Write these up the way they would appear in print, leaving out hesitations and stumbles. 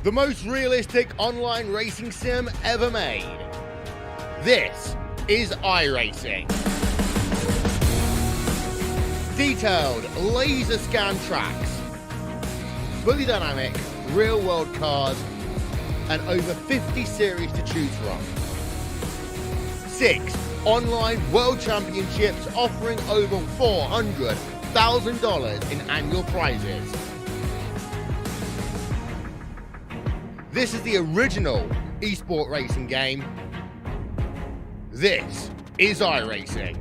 the most realistic online racing sim ever made. This is iRacing. Detailed laser scan tracks, fully dynamic real world cars, and over 50 series to choose from. 6 online world championships offering over $400,000 in annual prizes. This is the original esport racing game. This is iRacing.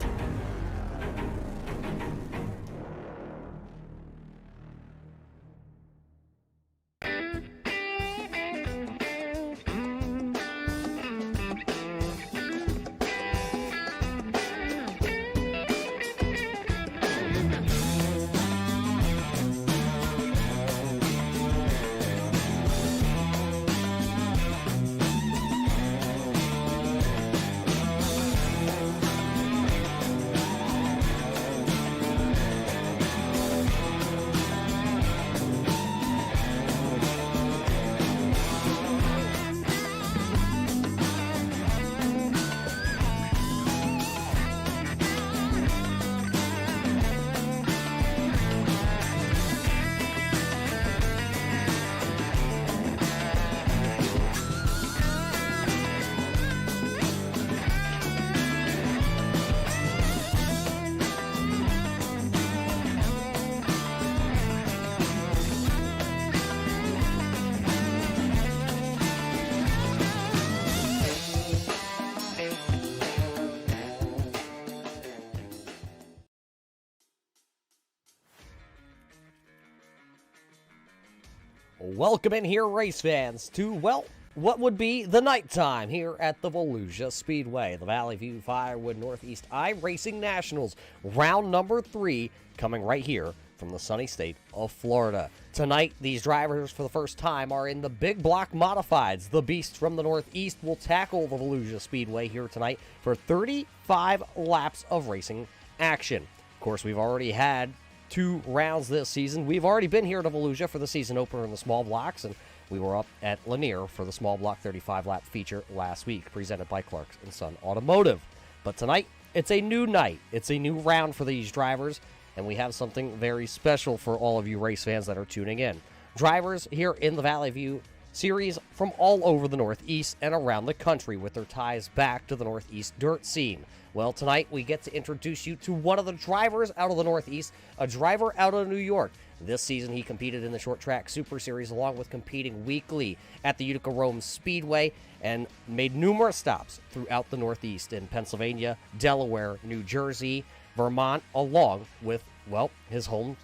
Welcome in here, race fans, to, well, what would be the nighttime here at the Volusia Speedway, the Valley View Firewood Northeast iRacing Nationals, round number 3, coming right here from the sunny state of Florida. Tonight, these drivers for the first time are in the big block modifieds. The beasts from the Northeast will tackle the Volusia Speedway here tonight for 35 laps of racing action. Of course, we've already had 2 rounds this season. We've already been here to Volusia for the season opener in the small blocks, and we were up at Lanier for the small block 35-lap feature last week, presented by Clark's and Son Automotive. But tonight, it's a new night. It's a new round for these drivers, and we have something very special for all of you race fans that are tuning in. Drivers here in the Valley View series from all over the Northeast and around the country with their ties back to the Northeast dirt scene. Well, tonight we get to introduce you to one of the drivers out of the Northeast, a driver out of New York. This season he competed in the Short Track Super Series along with competing weekly at the Utica Rome Speedway and made numerous stops throughout the Northeast in Pennsylvania, Delaware, New Jersey, Vermont, along with, well, his home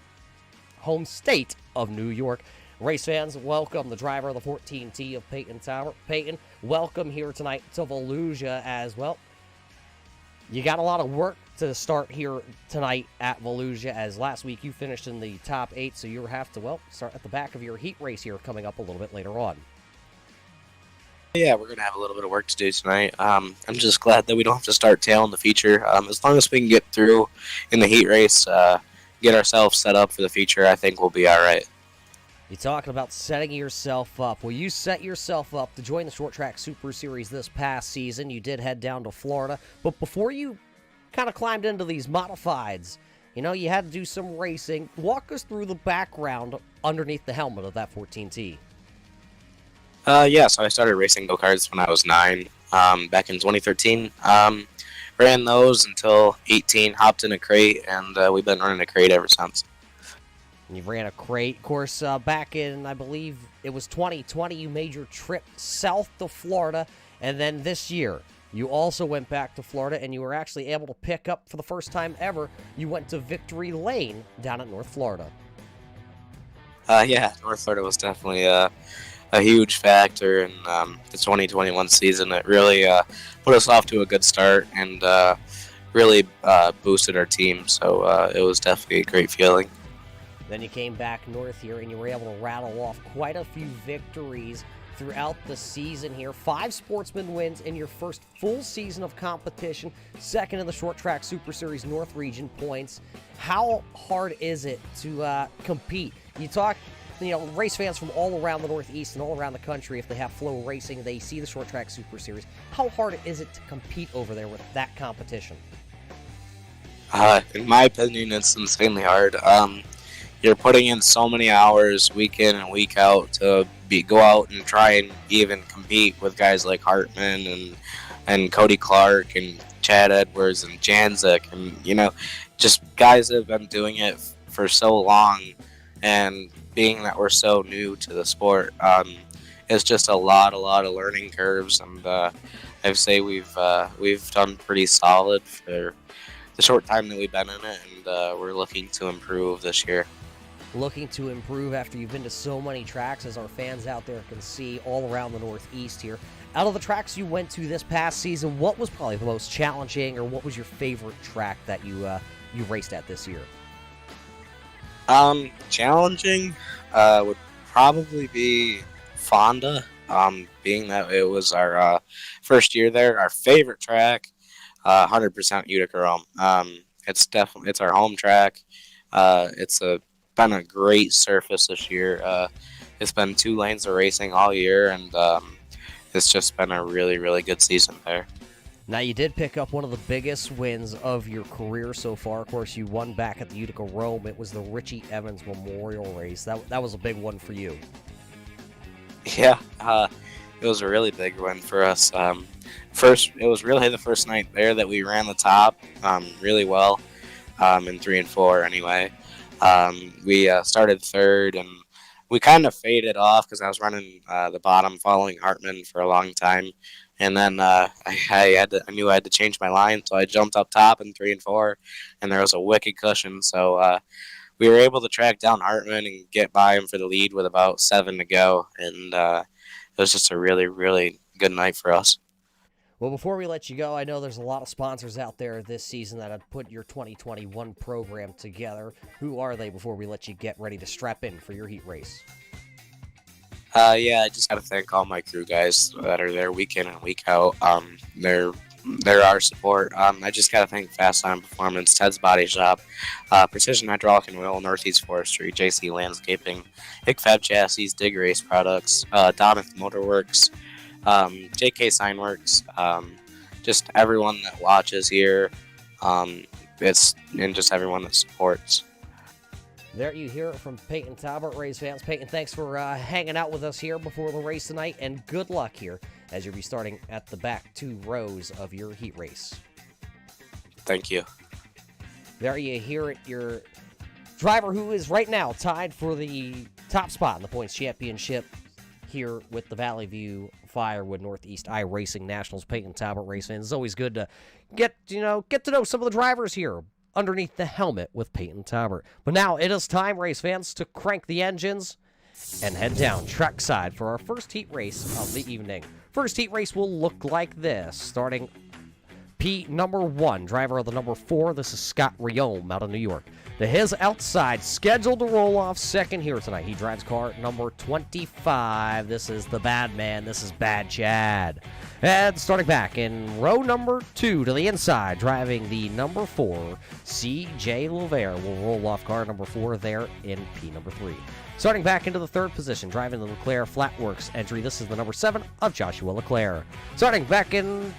state of New York. Race fans, welcome the driver of the 14T of Peyton Tower. Peyton, welcome here tonight to Volusia as well. You got a lot of work to start here tonight at Volusia, as last week you finished in the top 8, so you have to, well, start at the back of your heat race here coming up a little bit later on. Yeah, we're going to have a little bit of work to do tonight. I'm just glad that we don't have to start tailing the feature. As long as we can get through in the heat race, get ourselves set up for the feature, I think we'll be all right. You're talking about setting yourself up. Well, you set yourself up to join the Short Track Super Series this past season. You did head down to Florida. But before you kind of climbed into these modifieds, you know, you had to do some racing. Walk us through the background underneath the helmet of that 14T. Yeah, so I started racing go-karts when I was 9, back in 2013. Ran those until 18, hopped in a crate, and we've been running a crate ever since. You ran a crate. Of course, back in, I believe, it was 2020, you made your trip south to Florida. And then this year, you also went back to Florida, and you were actually able to pick up, for the first time ever, you went to Victory Lane down at North Florida. Yeah, North Florida was definitely a huge factor in the 2021 season. It really put us off to a good start and really boosted our team. So it was definitely a great feeling. Then you came back north here, and you were able to rattle off quite a few victories throughout the season here. 5 sportsman wins in your first full season of competition, second in the Short Track Super Series North Region points. How hard is it to compete? You talk race fans from all around the Northeast and all around the country, if they have Flow Racing, they see the Short Track Super Series. How hard is it to compete over there with that competition? In my opinion, it's insanely hard. You're putting in so many hours week in and week out to go out and try and even compete with guys like Hartman and Cody Clark and Chad Edwards and Janzik and, just guys that have been doing it for so long. And being that we're so new to the sport, it's just a lot of learning curves. And I'd say we've done pretty solid for the short time that we've been in it, and we're looking to improve this year. Looking to improve after you've been to so many tracks, as our fans out there can see all around the Northeast here. Out of the tracks you went to this past season, what was probably the most challenging, or what was your favorite track that you raced at this year? Challenging would probably be Fonda, being that it was our first year there. Our favorite track, 100% Utica Rome. It's our home track. It's been a great surface this year. It's been 2 lanes of racing all year, and it's just been a really, really good season there. Now, you did pick up one of the biggest wins of your career so far. Of course, you won back at the Utica Rome. It was the Richie Evans Memorial Race. That was a big one for you. Yeah, it was a really big one for us. It was really the first night there that we ran the top really well, in 3 and 4 anyway. We started third, and we kind of faded off because I was running the bottom following Hartman for a long time. And then I knew I had to change my line, so I jumped up top in 3 and 4, and there was a wicked cushion. So we were able to track down Hartman and get by him for the lead with about 7 to go. And it was just a really, really good night for us. Well, before we let you go, I know there's a lot of sponsors out there this season that have put your 2021 program together. Who are they before we let you get ready to strap in for your heat race? Yeah, I just got to thank all my crew guys that are there week in and week out. They're our support. I just got to thank Fast Line Performance, Ted's Body Shop, Precision Hydraulic and Wheel, Northeast Forestry, JC Landscaping, HickFab Chassis, Dig Race Products, Doneth Motorworks, JK Signworks, just everyone that watches here, and just everyone that supports. There you hear it from Peyton Talbot, race fans. Peyton, thanks for hanging out with us here before the race tonight, and good luck here as you'll be starting at the back 2 rows of your heat race. Thank you. There you hear it, your driver who is right now tied for the top spot in the points championship here with the Valley View Firewood Northeast iRacing Nationals. Peyton Talbot, race fans. It's always good to get to know some of the drivers here underneath the helmet with Peyton Talbot. But now it is time, race fans, to crank the engines and head down trackside for our first heat race of the evening. First heat race will look like this, starting P number 1, driver of the number 4. This is Scott Riome out of New York. To his outside, scheduled to roll off second here tonight. He drives car number 25. This is the bad man. This is Bad Chad. And starting back in row number 2 to the inside, driving the number 4, C.J. Lovere will roll off car number 4 there in P number 3. Starting back into the 3rd position, driving the LeClaire Flatworx entry. This is the number 7 of Joshua LeClaire. Starting back in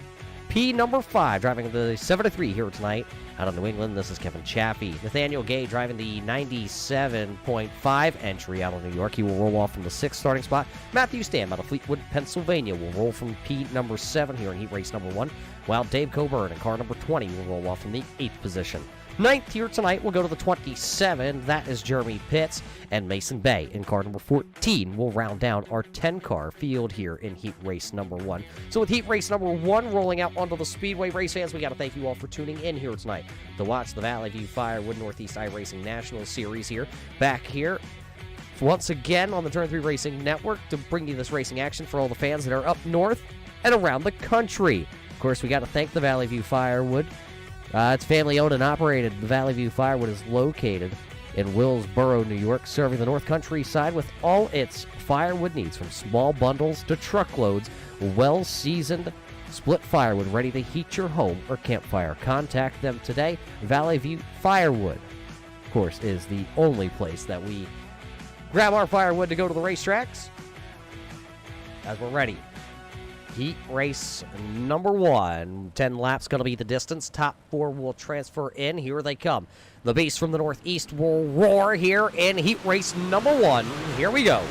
P number 5, driving the 73 here tonight out of New England. This is Kevin Chaffee. Nathaniel Gay driving the 97.5 entry out of New York. He will roll off from the 6th starting spot. Matthew Stam out of Fleetwood, Pennsylvania will roll from P number 7 here in heat race number 1, while Dave Coburn in car number 20 will roll off from the 8th position. 9th here tonight will go to the 27. That is Jeremy Pitts, and Mason Bay in car number 14 will round down our 10-car field here in heat race number 1. So with heat race number 1 rolling out onto the Speedway, race fans, we got to thank you all for tuning in here tonight to watch the Valley View Firewood Northeast iRacing National Series here. Back here once again on the Turn 3 Racing Network to bring you this racing action for all the fans that are up north and around the country. Of course, we got to thank the Valley View Firewood. It's family owned and operated. The Valley View Firewood is located in Willsboro, New York, serving the North Countryside with all its firewood needs, from small bundles to truckloads. Well-seasoned split firewood ready to heat your home or campfire. Contact them today. Valley View Firewood, of course, is the only place that we grab our firewood to go to the racetracks as we're ready. Heat race number 1. 10 laps going to be the distance. Top 4 will transfer in. Here they come. The beast from the northeast will roar here in heat race number 1. Here we go.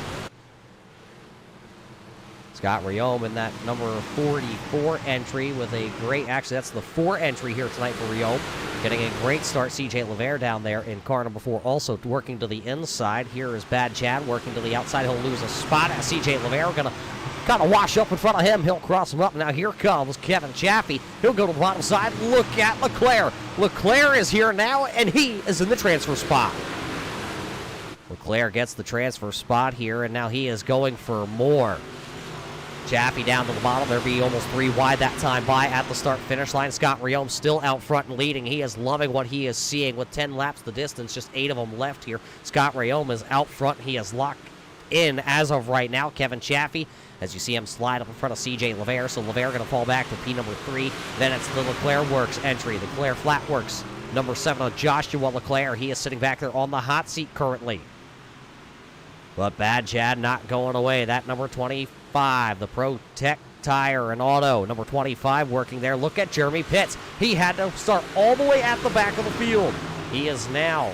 Scott Riome in that number 44 entry with a great, actually that's the 4 entry here tonight for Riome. Getting a great start. CJ LeClaire down there in car number 4 also working to the inside. Here is Bad Chad working to the outside. He'll lose a spot. CJ LeClaire going to kind of wash up in front of him. He'll cross him up. Now here comes Kevin Chaffee. He'll go to the bottom side. Look at LeClaire. LeClaire is here now, and he is in the transfer spot. LeClaire gets the transfer spot here, and now he is going for more. Chaffee down to the bottom. There'll be almost 3 wide that time by at the start-finish line. Scott Riome still out front and leading. He is loving what he is seeing with 10 laps the distance, just 8 of them left here. Scott Riome is out front. He is locked in as of right now. Kevin Chaffee, as you see him slide up in front of CJ LeClaire. So LeClaire going to fall back to P number 3. Then it's the LeClaire Works entry. LeClaire Flatworx, number 7 of Joshua LeClaire. He is sitting back there on the hot seat currently. But Bad Chad not going away. That number 25, the Protect Tire and Auto. Number 25 working there. Look at Jeremy Pitts. He had to start all the way at the back of the field. He is now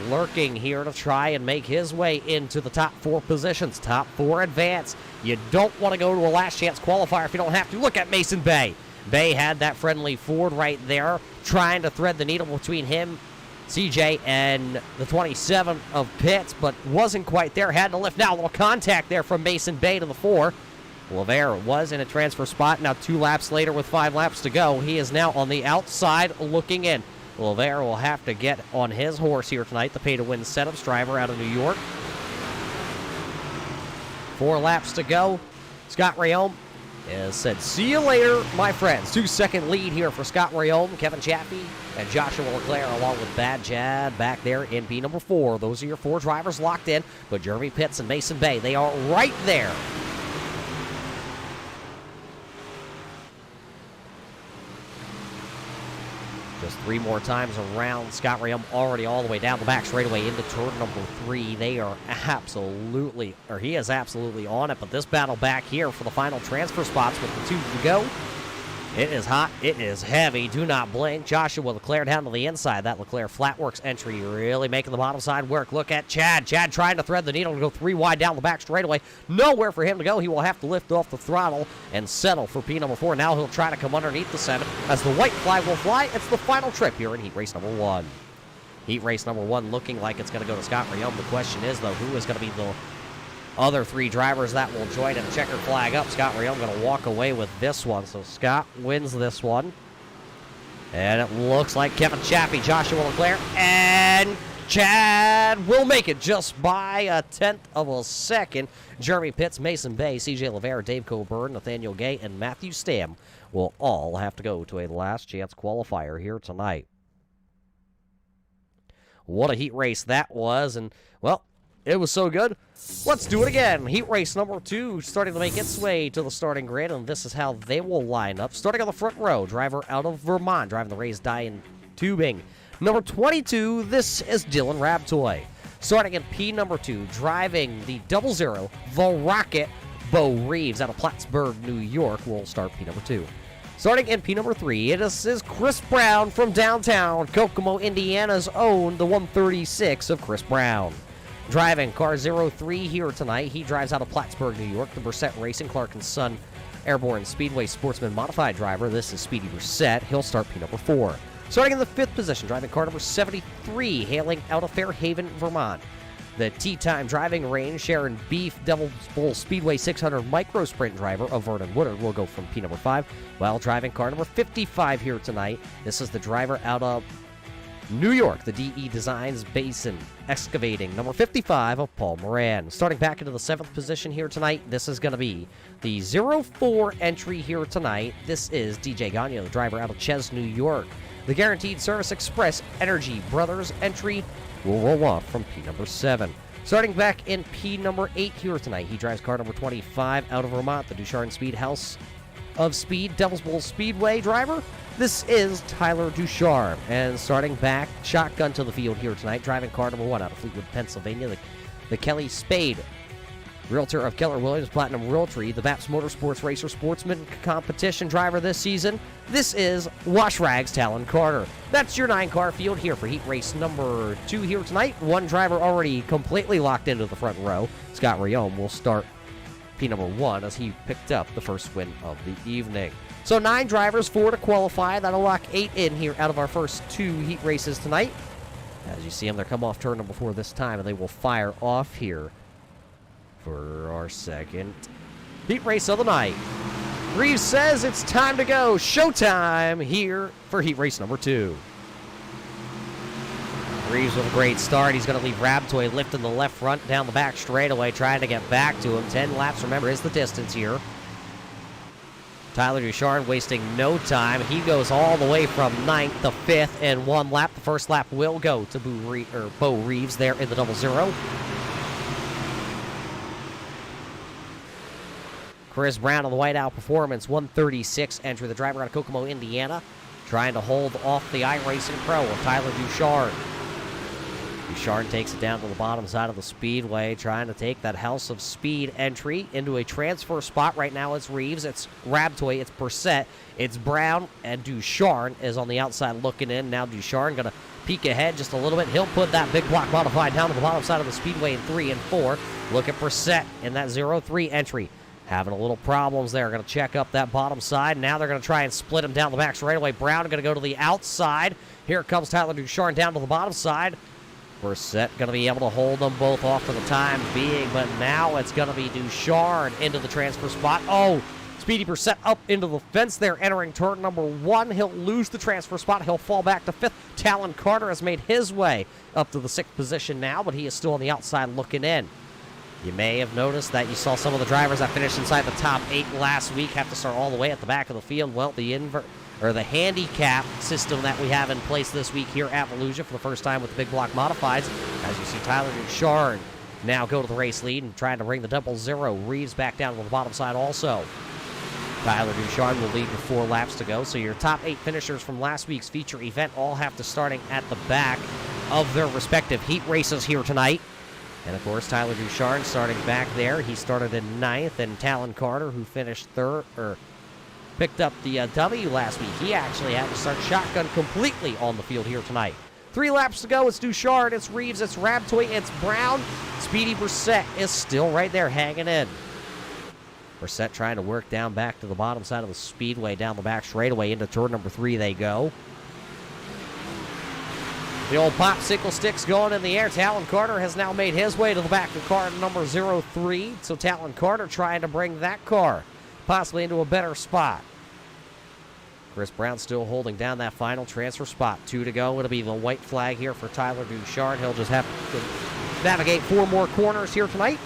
lurking here to try and make his way into the top 4 positions. Top 4 advance. You don't want to go to a last chance qualifier if you don't have to. Look at Mason Bay. Bay had that friendly Ford right there, trying to thread the needle between him, CJ, and the 27 of Pitts, but wasn't quite there. Had to lift. Now a little contact there from Mason Bay to the 4. LeClaire was in a transfer spot. Now 2 laps later with 5 laps to go. He is now on the outside looking in. LeClaire will have to get on his horse here tonight, the pay-to-win setups driver out of New York. 4 laps to go. Scott Riome has said, see you later, my friends. 2-second lead here for Scott Riome, Kevin Chaffee, and Joshua LeClaire, along with Bad Chad back there in B number 4. Those are your 4 drivers locked in, but Jeremy Pitts and Mason Bay, they are right there. Just 3 more times around. Scott Riome already all the way down the back straightaway into turn number 3. They are absolutely, or he is absolutely on it. But this battle back here for the final transfer spots with the 2 to go. It is hot. It is heavy. Do not blink. Joshua LeClaire down to the inside. That LeClaire Flatworx entry really making the bottom side work. Look at Chad. Chad trying to thread the needle to go 3 wide down the back straightaway. Nowhere for him to go. He will have to lift off the throttle and settle for P number 4. Now he'll try to come underneath the 7 as the white flag will fly. It's the final trip here in heat race number 1. Heat race number 1 looking like it's going to go to Scott Riome. The question is, though, who is going to be the other 3 drivers that will join and checker flag up. Scott Riome going to walk away with this one. So Scott wins this one. And it looks like Kevin Chaffee, Joshua LeClaire, and Chad will make it just by a 1/10 of a second. Jeremy Pitts, Mason Bay, CJ LeClaire, Dave Coburn, Nathaniel Gay, and Matthew Stam will all have to go to a last chance qualifier here tonight. What a heat race that was. And, well, it was so good. Let's do it again. Heat race number 2 starting to make its way to the starting grid, and this is how they will line up. Starting on the front row, driver out of Vermont, driving the raised die in tubing. Number 22, this is Dylan Rabtoy. Starting in P number 2, driving the 00, the Rocket, Bo Reeves out of Plattsburgh, New York, will start P number 2. Starting in P number 3, it is Chris Brown from downtown Kokomo, Indiana's own, the 136 of Chris Brown. Driving car 03 here tonight. He drives out of Plattsburgh, New York. The Brissett Racing, Clark & Son Airborne Speedway Sportsman Modified driver. This is Speedy Brissett. He'll start P number 4. Starting in the 5th position, driving car number 73, hailing out of Fairhaven, Vermont. The T-Time driving range, Sharon Beef, Devil's Bowl Speedway 600 Micro Sprint driver of Vernon Woodard will go from P number 5. While driving car number 55 here tonight, this is the driver out of New York, the DE Designs Basin Excavating, number 55 of Paul Moran. Starting back into the 7th position here tonight, this is going to be the 04 entry here tonight. This is DJ Gagnon, the driver out of Ches, New York. The Guaranteed Service Express Energy Brothers entry will roll off from P number 7. Starting back in P number 8 here tonight, he drives car number 25 out of Vermont, the Ducharme Speed House of Speed Devil's Bowl Speedway driver. This is Tyler Ducharme. And starting back, shotgun to the field here tonight, driving car number 1 out of Fleetwood, Pennsylvania, the the Kelly Spade, Realtor of Keller Williams Platinum Realty, the BAPS Motorsports Racer Sportsman Competition driver this season. This is Wash Rags Talon Carter. That's your 9-car field here for heat race number 2 here tonight. One driver already completely locked into the front row. Scott Riome will start P number 1 as he picked up the first win of the evening. So 9 drivers, 4 to qualify. That'll lock 8 in here out of our first 2 heat races tonight. As you see them, they're come off turn number 4 this time, and they will fire off here for our second heat race of the night. Reeves says it's time to go. Showtime here for heat race number 2. Reeves with a great start. He's going to leave Rabtoy lifting the left front down the back straightaway, trying to get back to him. 10 laps, remember, is the distance here. Tyler Ducharme wasting no time. He goes all the way from 9th to 5th in 1 lap. The first lap will go to Bo Reeves there in the 00. Chris Brown on the Whiteout Performance, 136 entry. The driver out of Kokomo, Indiana, trying to hold off the iRacing Pro of Tyler Ducharme. Ducharme takes it down to the bottom side of the speedway, trying to take that House of Speed entry into a transfer spot. Right now it's Reeves, it's Rabtoy, it's Brissett, it's Brown, and Ducharme is on the outside looking in. Now Ducharme going to peek ahead just a little bit. He'll put that big block modified down to the bottom side of the speedway in 3 and 4. Look at Brissett in that 0-3 entry. Having a little problems there. Going to check up that bottom side. Now they're going to try and split him down the back straightaway. Brown going to go to the outside. Here comes Tyler Ducharme down to the bottom side. Brissett going to be able to hold them both off for the time being, but now it's going to be Ducharme into the transfer spot. Oh, Speedy Brissett up into the fence there, entering turn number 1. He'll lose the transfer spot. He'll fall back to 5th. Talon Carter has made his way up to the 6th position now, but he is still on the outside looking in. You may have noticed that you saw some of the drivers that finished inside the top 8 last week have to start all the way at the back of the field. Well, the handicap system that we have in place this week here at Volusia for the first time with the big block modifieds. As you see, Tyler Ducharme now go to the race lead and trying to bring the 00. Reeves back down to the bottom side also. Tyler Ducharme will lead with 4 laps to go. So your top 8 finishers from last week's feature event all have to starting at the back of their respective heat races here tonight. And, of course, Tyler Ducharme starting back there. He started in 9th, and Talon Carter, who finished picked up the W last week. He actually had to start shotgun completely on the field here tonight. 3 laps to go. It's Ducharme, it's Reeves, it's Rabtoy, it's Brown. Speedy Brissett is still right there hanging in. Brissett trying to work down back to the bottom side of the speedway, down the back straightaway. Into turn number 3 they go. The old popsicle sticks going in the air. Talon Carter has now made his way to the back of car number 03. So Talon Carter trying to bring that car possibly into a better spot. Chris Brown still holding down that final transfer spot. 2 to go. It'll be the white flag here for Tyler Ducharme. He'll just have to navigate 4 more corners here tonight.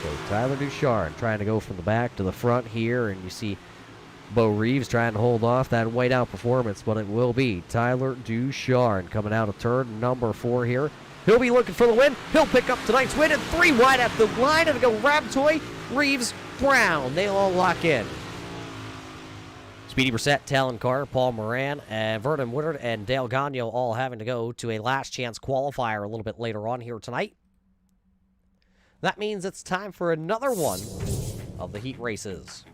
So Tyler Ducharme trying to go from the back to the front here, and you see Bo Reeves trying to hold off that Whiteout Performance, but it will be Tyler Ducharme coming out of turn number 4 here. He'll be looking for the win. He'll pick up tonight's win, and 3 wide at the line, and it'll go Rabtoy, Reeves, Brown. They'll all lock in. Speedy Brissett, Talon Carter, Paul Moran, and Vernon Woodard, and Dale Gagnon all having to go to a last chance qualifier a little bit later on here tonight. That means it's time for another one of the heat races.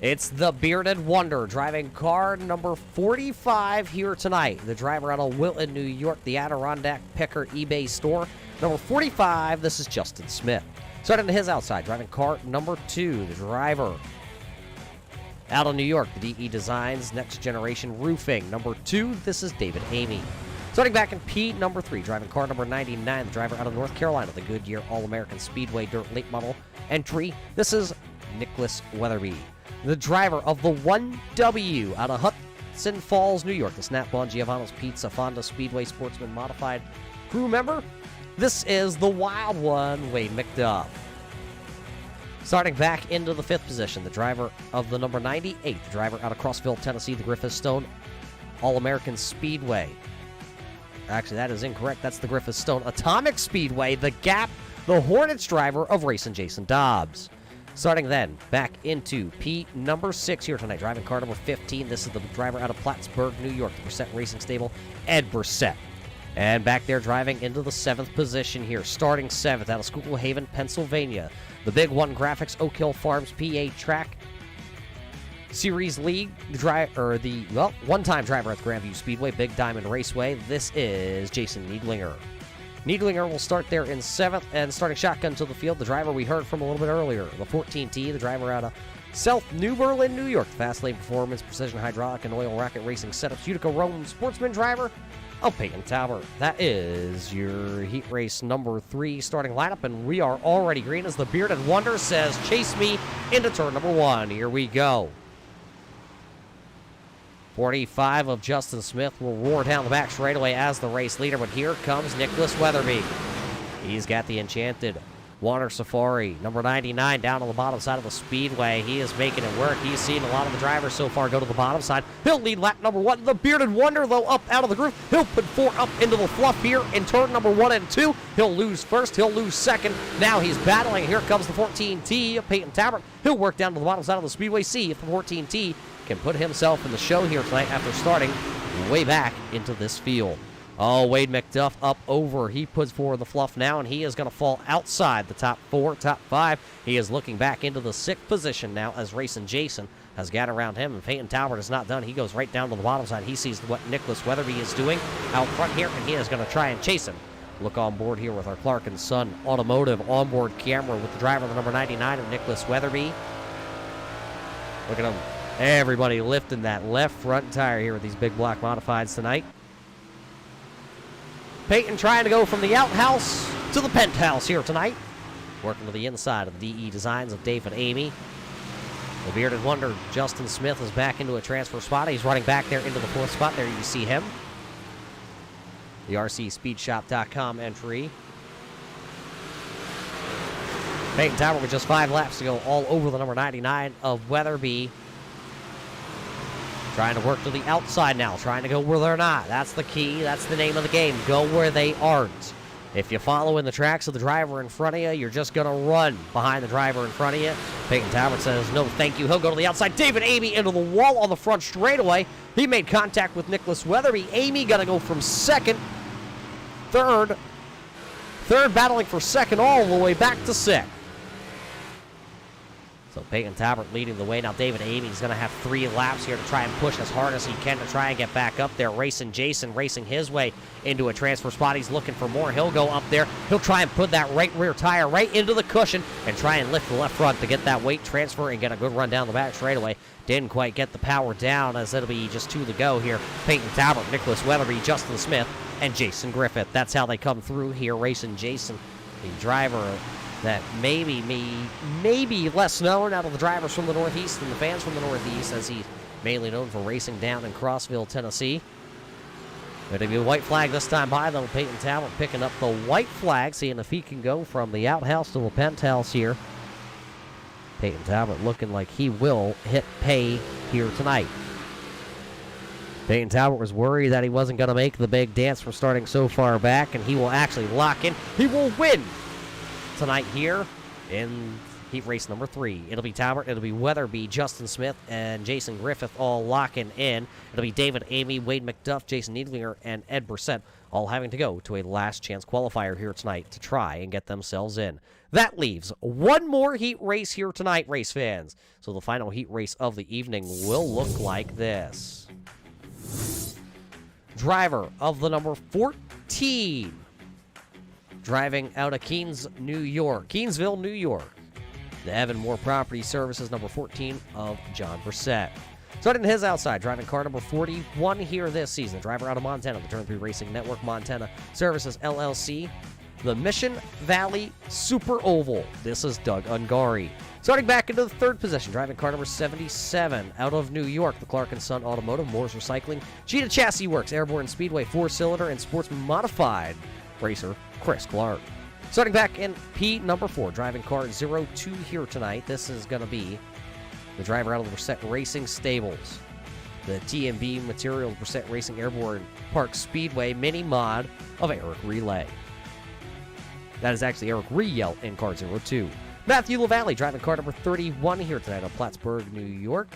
It's the Bearded Wonder driving car number 45 here tonight. The driver out of Wilton, New York, the Adirondack Picker eBay store. Number 45, this is Justin Smith. Starting to his outside, driving car number 2, the driver out of New York, the DE Designs Next Generation Roofing. Number 2, this is David Amy. Starting back in P number 3, driving car number 99, the driver out of North Carolina, the Goodyear All-American Speedway Dirt Late Model entry. This is Nicholas Weatherby. The driver of the 1W out of Hudson Falls, New York, the Snap-on Giovanni's Pizza Fonda Speedway Sportsman Modified crew member. This is the wild one, Wade McDuff. Starting back into the 5th position, the driver of the number 98, the driver out of Crossville, Tennessee, the Griffith Stone All-American Speedway. Actually, that is incorrect. That's the Griffith Stone Atomic Speedway, the Gap, the Hornets driver of Racing Jason Dobbs. Starting then, back into P number 6 here tonight, driving car number 15. This is the driver out of Plattsburgh, New York, the Brissett Racing Stable, Ed Brissett. And back there driving into the 7th position here, starting 7th out of School Haven, Pennsylvania. The Big One Graphics Oak Hill Farms PA Track Series lead, one-time driver at the Grandview Speedway, Big Diamond Raceway. This is Jason Needlinger. Needlinger will start there in 7th, and starting shotgun to the field, the driver we heard from a little bit earlier, the 14T, the driver out of South New Berlin, New York, the Fast Lane Performance, Precision Hydraulic, and Oil Rocket Racing Setups, Utica Rome Sportsman driver of Peyton Talbert. That is your heat race number 3 starting lineup, and we are already green as the Bearded Wonder says, chase me into turn number 1. Here we go. 45 of Justin Smith will roar down the back straightaway as the race leader, but here comes Nicholas Weatherby. He's got the Enchanted Water Safari, number 99, down on the bottom side of the speedway. He is making it work. He's seen a lot of the drivers so far go to the bottom side. He'll lead lap number 1. The Bearded Wonder, though, up out of the groove. He'll put 4 up into the fluff here in turn number 1 and 2. He'll lose first. He'll lose second. Now he's battling. Here comes the 14T of Peyton Talbert. He'll work down to the bottom side of the speedway. See if the 14T can put himself in the show here tonight after starting way back into this field. Oh, Wade McDuff up over. He puts forward the fluff now, and he is going to fall outside the top 4, top 5. He is looking back into the 6th position now as Racing Jason has got around him, and Peyton Talbert is not done. He goes right down to the bottom side. He sees what Nicholas Weatherby is doing out front here, and he is going to try and chase him. Look on board here with our Clark & Son Automotive onboard camera with the driver, the number 99 of Nicholas Weatherby. Look at him. Everybody lifting that left front tire here with these big block modifieds tonight. Peyton trying to go from the outhouse to the penthouse here tonight. Working to the inside of the DE Designs of Dave and Amy. The Bearded Wonder, Justin Smith, is back into a transfer spot. He's running back there into the 4th spot. There you see him. The RCSpeedshop.com entry. Peyton Talbert with just 5 laps to go all over the number 99 of Weatherby. Trying to work to the outside now, trying to go where they're not. That's the key. That's the name of the game. Go where they aren't. If you follow in the tracks of the driver in front of you, you're just going to run behind the driver in front of you. Peyton Talbot says, no, thank you. He'll go to the outside. David Amy into the wall on the front straightaway. He made contact with Nicholas Weatherby. Amy going to go from 2nd, 3rd battling for 2nd all the way back to 6th. So Peyton Talbot leading the way. Now David Amy's going to have 3 laps here to try and push as hard as he can to try and get back up there. Racing Jason racing his way into a transfer spot. He's looking for more. He'll go up there. He'll try and put that right rear tire right into the cushion and try and lift the left front to get that weight transfer and get a good run down the back straightaway. Didn't quite get the power down as it'll be just 2 to go here. Peyton Talbot, Nicholas Weatherby, Justin Smith, and Jason Griffith. That's how they come through here. Racing Jason, the driver that maybe less known out of the drivers from the Northeast and the fans from the Northeast, as he's mainly known for racing down in Crossville, Tennessee. It'll be a white flag this time by, though. Peyton Talbot picking up the white flag, seeing if he can go from the outhouse to the penthouse here. Peyton Talbot looking like he will hit pay here tonight. Peyton Talbot was worried that he wasn't going to make the big dance from starting so far back, and he will actually lock in. He will win tonight here in heat race number 3. It'll be Talbot, it'll be Weatherby, Justin Smith, and Jason Griffith all locking in. It'll be David Amy, Wade McDuff, Jason Needlinger, and Ed Brissett all having to go to a last chance qualifier here tonight to try and get themselves in. That leaves one more heat race here tonight, race fans. So the final heat race of the evening will look like this. Driver of the number 14. Driving out of Keensville, New York. The Evan Moore Property Services, number 14 of John Brissett. Starting his outside, driving car number 41 here this season. Driver out of Montana, the Turn 3 Racing Network Montana Services, LLC. The Mission Valley Super Oval. This is Doug Ungari. Starting back into the 3rd position, driving car number 77 out of New York, the Clark & Son Automotive, Moore's Recycling, Cheetah Chassis Works, Airborne Speedway, 4-cylinder, and Sportsman Modified racer Chris Clark. Starting back in P number 4, driving car 02 here tonight. This is going to be the driver out of the Brissett Racing Stables. The TMB Materials Brissett Racing Airborne Park Speedway mini mod of Eric Relay. That is actually Eric Riel in car 02. Matthew LaValle driving car number 31 here tonight on Plattsburgh, New York.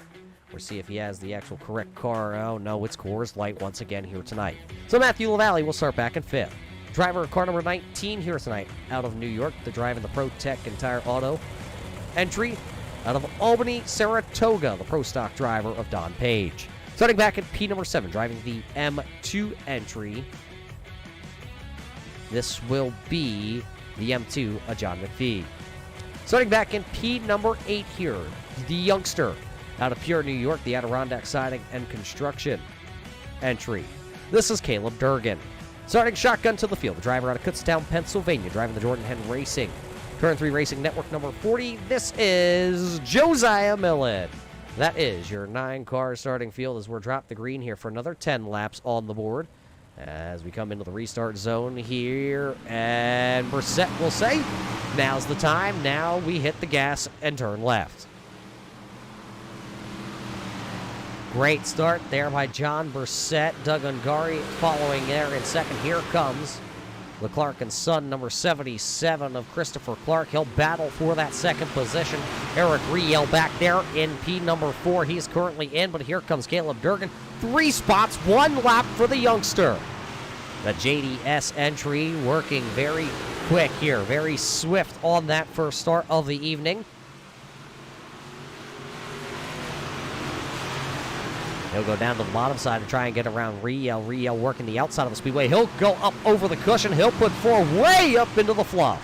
or see if he has the actual correct car. Oh, no, it's Coors Light once again here tonight. So Matthew LaValle will start back in 5th. Driver of car number 19 here tonight out of New York, the driving the Pro Tech Entire Auto entry. Out of Albany, Saratoga, the Pro Stock driver of Don Page. Starting back at P number 7, driving the M2 entry. This will be the M2 of John McPhee. Starting back in P number 8 here, the youngster out of Pure, New York, the Adirondack Siding and Construction entry. This is Caleb Durgan. Starting shotgun to the field, the driver out of Kutztown, Pennsylvania, driving the Jordan Hen Racing. Turn 3 Racing Network number 40, this is Josiah Millen. That is your 9-car starting field as we're dropped the green here for another 10 laps on the board. As we come into the restart zone here, and Brissett will say, now's the time. Now we hit the gas and turn left. Great start there by John Brissett. Doug Ungari following there in second. Here comes LeClaire and Son, number 77 of Christopher Clark. He'll battle for that second position. Eric Riel back there in P number 4. He's currently in, but here comes Caleb Durgan. 3 spots, 1 lap for the youngster. The JDS entry working very quick here, very swift on that first start of the evening. He'll go down to the bottom side to try and get around Riel. Riel working the outside of the speedway. He'll go up over the cushion. He'll put 4 way up into the fluff.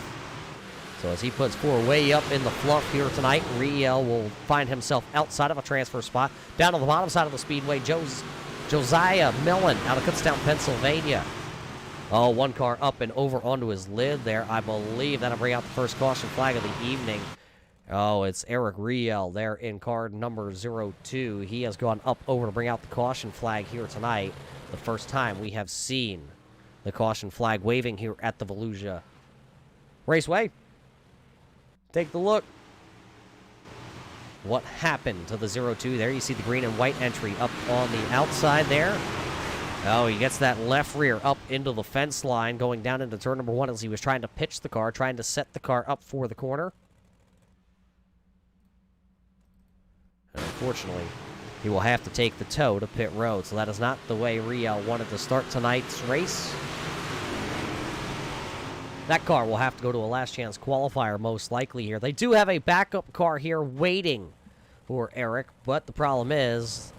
So as he puts 4 way up in the fluff here tonight, Riel will find himself outside of a transfer spot. Down to the bottom side of the speedway, Josiah Millen out of Kutztown, Pennsylvania. Oh, 1 car up and over onto his lid there. I believe that'll bring out the first caution flag of the evening. Oh, it's Eric Riel there in car number 02. He has gone up over to bring out the caution flag here tonight. The first time we have seen the caution flag waving here at the Volusia Raceway. Take the look. What happened to the 02? There you see the green and white entry up on the outside there. Oh, he gets that left rear up into the fence line, going down into turn number 1 as he was trying to pitch the car, trying to set the car up for the corner. And unfortunately, he will have to take the toe to pit road, so that is not the way Riel wanted to start tonight's race. That car will have to go to a last chance qualifier most likely here. They do have a backup car here waiting for Eric, but the problem is,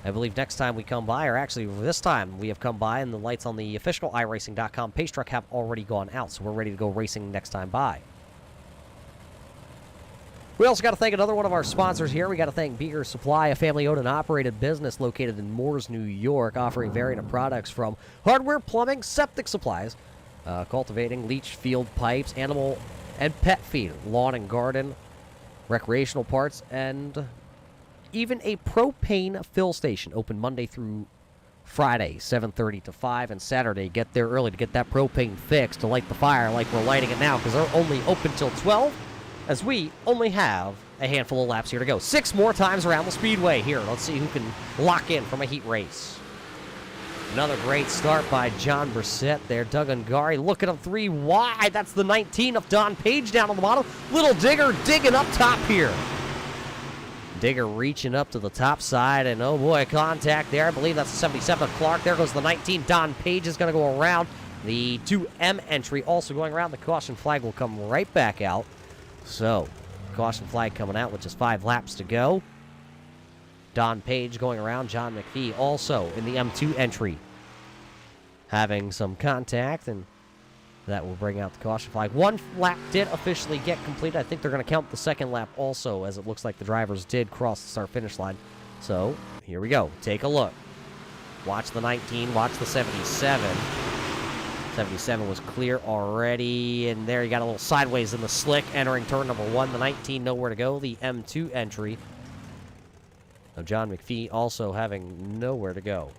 I believe next time we come by, or actually this time we have come by, and the lights on the official iRacing.com pace truck have already gone out, so we're ready to go racing next time by. We also got to thank another one of our sponsors here. We got to thank Begor Supply, a family-owned and operated business located in Moores, New York, offering varied products from hardware, plumbing, septic supplies, cultivating, leach field pipes, animal and pet feed, lawn and garden, recreational parts, and even a propane fill station open Monday through Friday, 7:30 to 5, and Saturday, get there early to get that propane fixed to light the fire like we're lighting it now, because they're only open till 12, as we only have a handful of laps here to go. 6 more times around the speedway here. Let's see who can lock in from a heat race. Another great start by John Brissett there. Doug Ungari looking up 3 wide. That's the 19 of Don Page down on the bottom. Little Digger digging up top here. Digger reaching up to the top side, and oh boy, contact there. I believe that's the 77 of Clark. There goes the 19. Don Page is going to go around. The 2M entry also going around. The caution flag will come right back out. So, caution flag coming out with just 5 laps to go. Don Page going around. John McPhee also in the M2 entry having some contact, and that will bring out the caution flag. 1 lap did officially get completed. I think they're going to count the second lap also, as it looks like the drivers did cross the start-finish line. So, here we go. Take a look. Watch the 19, watch the 77. 77 was clear already, and there you got a little sideways in the slick, entering turn number 1. The 19 nowhere to go. The M2 entry of John McPhee also having nowhere to go.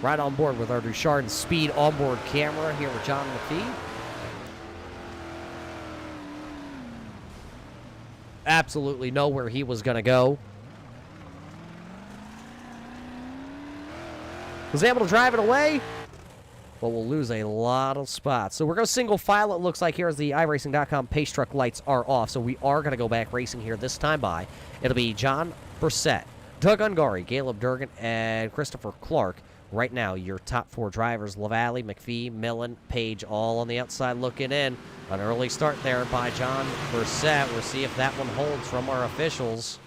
Right on board with our Ducharme Speed onboard camera here with John McPhee. Absolutely know where he was going to go. Was able to drive it away. but we'll lose a lot of spots. So we're going to single file, it looks like, here as the iRacing.com pace truck lights are off. So we are going to go back racing here this time by. It'll be John Brissett, Doug Ungari, Caleb Durgan, and Christopher Clark. Right now, your top 4 drivers, LaValle, McPhee, Millen, Page, all on the outside looking in. An early start there by John Brissett. We'll see if that one holds from our officials.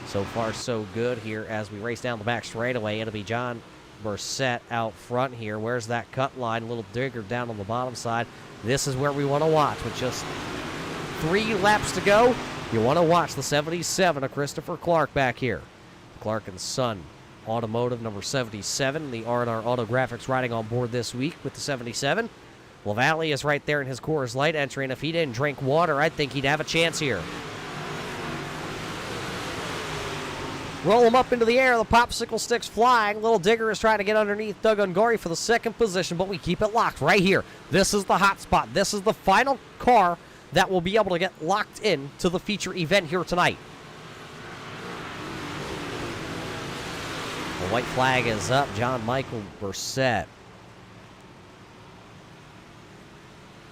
So far, so good here as we race down the back straightaway. It'll be John Brissett out front here. Where's that cut line? A little digger down on the bottom side. This is where we want to watch with just 3 laps to go. You want to watch the 77 of Christopher Clark back here. Clark and Son Automotive, number 77. The R&R Auto Graphics riding on board this week with the 77. LaValle is right there in his Coors Light entry, and if he didn't drink water, I think he'd have a chance here. Roll him up into the air. The popsicle stick's flying. Little Digger is trying to get underneath Doug Ungari for the 2nd position, but we keep it locked right here. This is the hot spot. This is the final car that will be able to get locked in to the feature event here tonight. The white flag is up. John Michael Brissett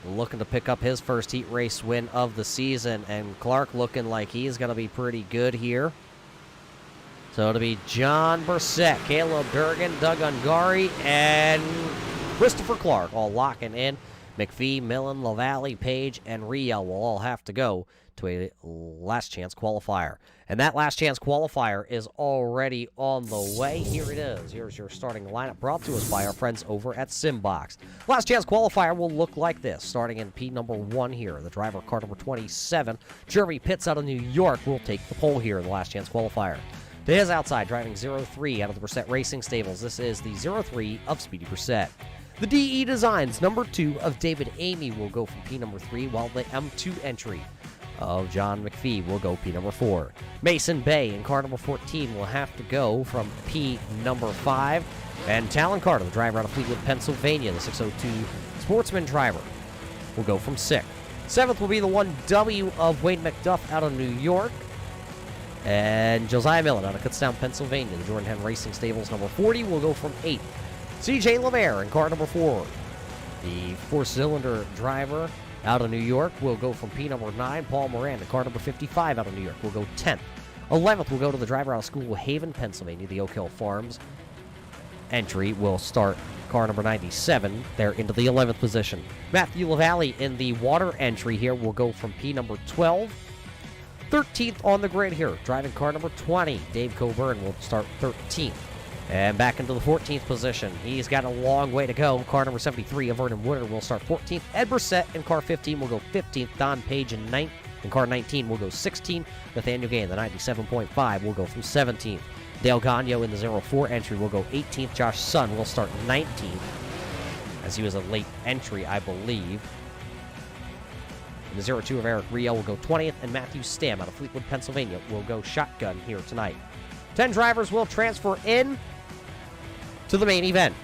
looking to pick up his first heat race win of the season, and Clark looking like he's going to be pretty good here. So it'll be John Brissett, Caleb Durgan, Doug Ungari, and Christopher Clark all locking in. McPhee, Millen, LaValle, Page, and Riel will all have to go to a last chance qualifier. And that last chance qualifier is already on the way. Here it is. Here's your starting lineup brought to us by our friends over at Simbox. Last chance qualifier will look like this. Starting in P number 1 here, the driver car number 27, Jeremy Pitts out of New York, will take the pole here in the last chance qualifier. To his outside, driving 03 out of the Brissett Racing Stables. This is the 03 of Speedy Brissett. The DE Designs number 2 of David Amy will go from P number 3, while the M2 entry of John McPhee will go P number 4. Mason Bay in car number 14 will have to go from P number 5. And Talon Carter, the driver out of Fleetwood, Pennsylvania, the 602 Sportsman driver, will go from 6th. 7th will be the 1W of Wade McDuff out of New York. And Josiah Millen out of Kutztown, Pennsylvania, the Jordan Hen Racing Stables number 40 will go from 8th. CJ Lemaire in car number 4. The 4-cylinder driver out of New York will go from P number 9. Paul Moran, car number 55 out of New York, will go 10th. 11th will go to the driver out of School Haven, Pennsylvania. The Oak Hill Farms entry will start car number 97 there into the 11th position. Matthew LaValle in the water entry here will go from P number 12. 13th on the grid here, driving car number 20. Dave Coburn will start 13th. And back into the 14th position. He's got a long way to go. Car number 73 of Vernon Woodard will start 14th. Ed Brissett in car 15 will go 15th. Don Page in 9th. In car 19 will go 16th. Nathaniel Gay in the 97.5 will go from 17th. Dale Gagno in the 04 entry will go 18th. Josh Sun will start 19th, as he was a late entry, I believe. In the 02 of Eric Riel will go 20th, and Matthew Stam out of Fleetwood, Pennsylvania will go shotgun here tonight. 10 drivers will transfer in to the main event.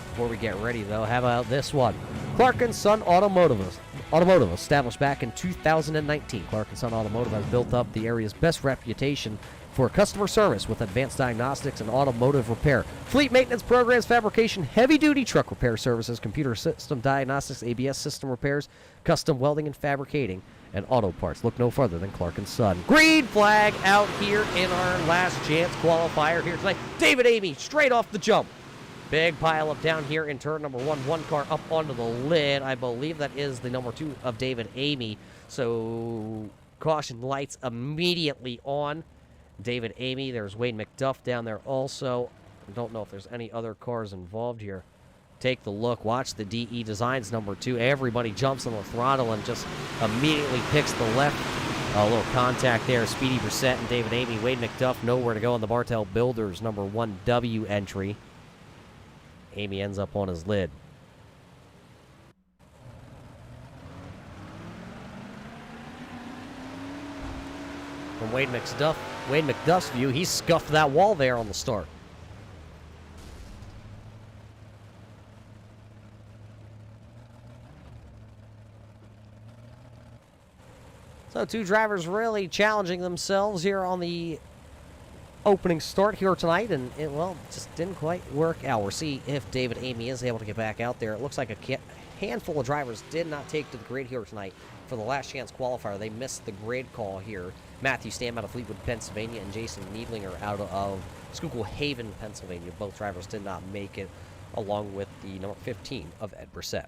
Before we get ready, though, how about this one? Clark and Son Automotive, established back in 2019. Clark and Son Automotive has built up the area's best reputation for customer service with advanced diagnostics and automotive repair, fleet maintenance programs, fabrication, heavy-duty truck repair services, computer system diagnostics, ABS system repairs, custom welding and fabricating, and auto parts. Look no further than Clark & Son. Green flag out here in our last chance qualifier here tonight. David Amy straight off the jump. Big pile up down here in turn number 1. One car up onto the lid. I believe that is the number 2 of David Amy. So caution lights immediately on David Amy. There's Wayne McDuff down there also. I don't know if there's any other cars involved here. Take the look. Watch the DE Designs number 2. Everybody jumps on the throttle and just immediately picks the left. A little contact there. Speedy Brissett and David Amy. Wade McDuff nowhere to go on the Bartell Builders number 1W entry. Amy ends up on his lid. From Wade McDuff's view, he scuffed that wall there on the start. So 2 drivers really challenging themselves here on the opening start here tonight, and it, well, just didn't quite work out. We'll see if David Amy is able to get back out there. It looks like a handful of drivers did not take to the grid here tonight for the last chance qualifier. They missed the grid call here. Matthew Stam out of Fleetwood, Pennsylvania, and Jason Niedlinger out of Schuylkill Haven, Pennsylvania. Both drivers did not make it, along with the number 15 of Ed Brissett.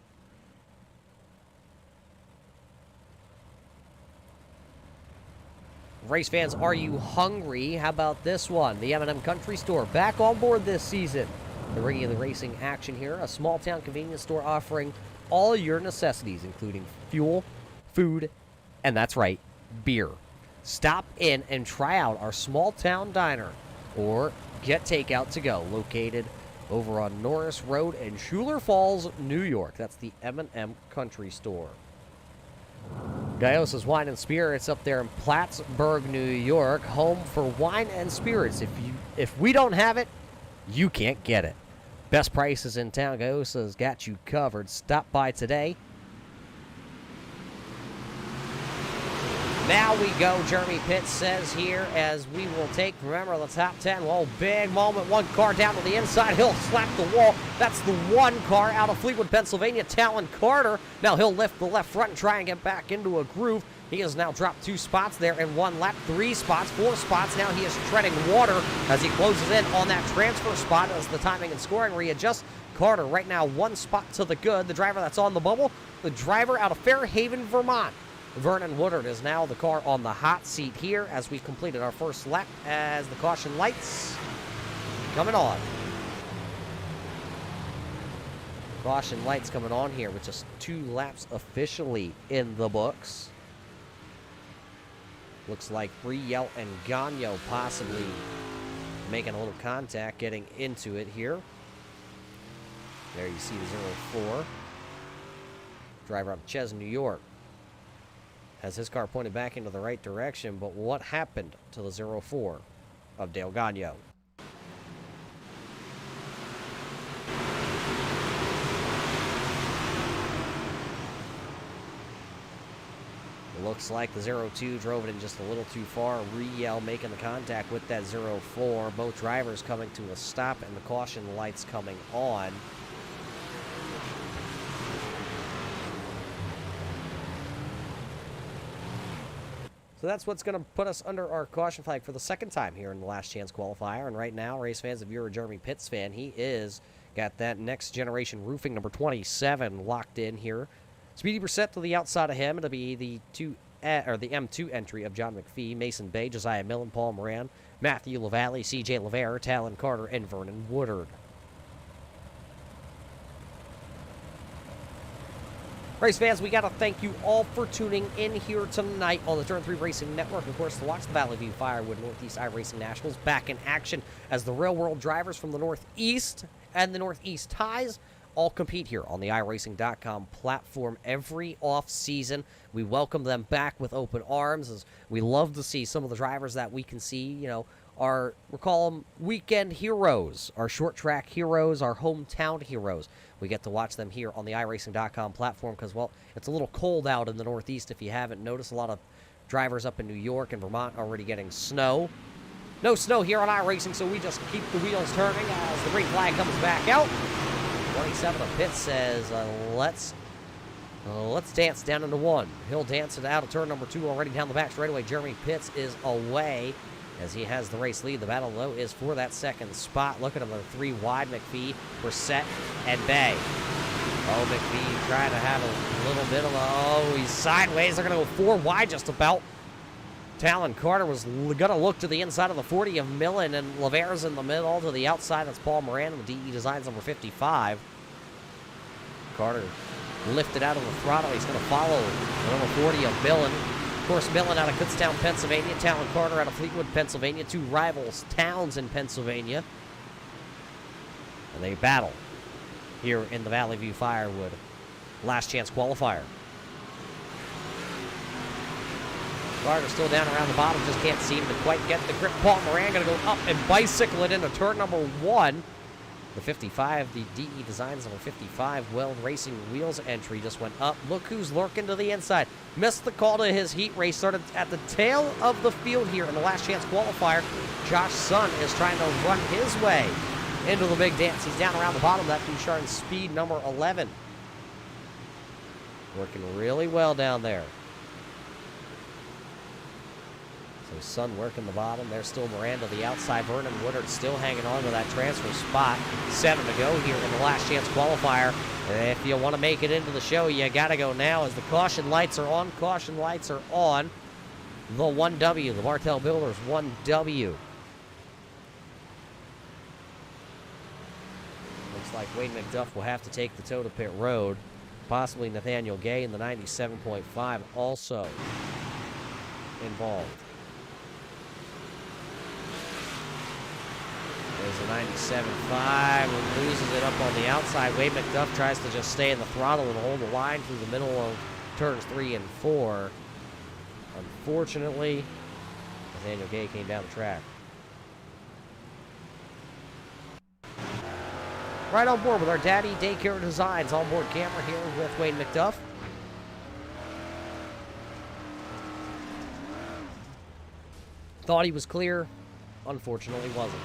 Race fans, are you hungry? How about this one? The M&M Country Store back on board this season. The ringing of the racing action here. A small town convenience store offering all your necessities, including fuel, food, and that's right, beer. Stop in and try out our small town diner or get takeout to go. Located over on Norris Road in Schuyler Falls, New York. That's the M&M Country Store. Gioiosa's Wine and Spirits up there in Plattsburgh, New York, home for wine and spirits. If we don't have it, you can't get it. Best prices in town. Gioiosa's got you covered. Stop by today. Now we go, Jeremy Pitts says here, as we will take, remember, the top 10. Well, big moment. One car down to the inside. He'll slap the wall. That's the one car out of Fleetwood, Pennsylvania, Talon Carter. Now he'll lift the left front and try and get back into a groove. He has now dropped 2 spots there in 1 lap, 3 spots, 4 spots. Now he is treading water as he closes in on that transfer spot as the timing and scoring readjusts. Carter right now 1 spot to the good. The driver that's on the bubble, the driver out of Fairhaven, Vermont. Vernon Woodard is now the car on the hot seat here as we completed our first lap as the caution lights coming on. Caution lights coming on here with just 2 laps officially in the books. Looks like Brielle and Gagnon possibly making a little contact, getting into it here. There you see the 04. Driver out of Ches, New York. Has his car pointed back into the right direction, but what happened to the 04 of Dale Gagnon? It looks like the 02 drove it in just a little too far. Riel making the contact with that 04. Both drivers coming to a stop and the caution lights coming on. So that's what's going to put us under our caution flag for the second time here in the last chance qualifier. And right now, race fans, if you're a Jeremy Pitts fan, he is got that next generation roofing number 27 locked in here. Speedy Brissett to the outside of him. It'll be the M2 entry of John McPhee, Mason Bay, Josiah Millen, Paul Moran, Matthew LaValle, C.J. LeVere, Talon Carter, and Vernon Woodard. Race fans, we got to thank you all for tuning in here tonight on the Turn 3 Racing Network. Of course, to watch the Valley View Firewood Northeast iRacing Nationals back in action as the real world drivers from the Northeast and the Northeast Ties all compete here on the iRacing.com platform every off-season. We welcome them back with open arms, as we love to see some of the drivers that we can see, you know, we'll call them weekend heroes, our short track heroes, our hometown heroes. We get to watch them here on the iRacing.com platform because, well, it's a little cold out in the Northeast if you haven't noticed. A lot of drivers up in New York and Vermont already getting snow. No snow here on iRacing, so we just keep the wheels turning as the green flag comes back out. 27 of Pitts says, let's dance down into 1. He'll dance it out of turn number 2 already down the back straightaway. Jeremy Pitts is away as he has the race lead. The battle, though, is for that second spot. Look at him, the 3 wide, McPhee, Brissett, and Bay. Oh, McPhee trying to have a little bit of he's sideways. They're going to go 4 wide just about. Talon Carter was going to look to the inside of the 40 of Millen, and Lavere's in the middle to the outside. That's Paul Moran with DE Designs number 55. Carter lifted out of the throttle. He's going to follow the number 40 of Millen. Of course, Millen out of Kutztown, Pennsylvania. Talon Carter out of Fleetwood, Pennsylvania. 2 rivals towns in Pennsylvania. And they battle here in the Valley View Firewood last chance qualifier. Carter still down around the bottom, just can't seem to quite get the grip. Paul Moran going to go up and bicycle it into turn number 1. The 55, the DE Designs number 55, Weld Racing Wheels entry just went up. Look who's lurking to the inside. Missed the call to his heat race. Started at the tail of the field here in the last chance qualifier. Josh Son is trying to run his way into the big dance. He's down around the bottom. That Ducharme speed number 11. Working really well down there. So Son working the bottom. There's still Miranda the outside. Vernon Woodard still hanging on to that transfer spot. 7 to go here in the last chance qualifier. If you want to make it into the show, you got to go now as the caution lights are on. Caution lights are on. The 1W, the Martel Builders 1W. Looks like Wayne McDuff will have to take the toe to pit road. Possibly Nathaniel Gay in the 97.5 also involved. There's a 97.5, loses it up on the outside. Wade McDuff tries to just stay in the throttle and hold the line through the middle of turns 3 and 4. Unfortunately, Nathaniel Gay came down the track. Right on board with our Daddy Daycare Designs onboard camera here with Wade McDuff. Thought he was clear, unfortunately wasn't.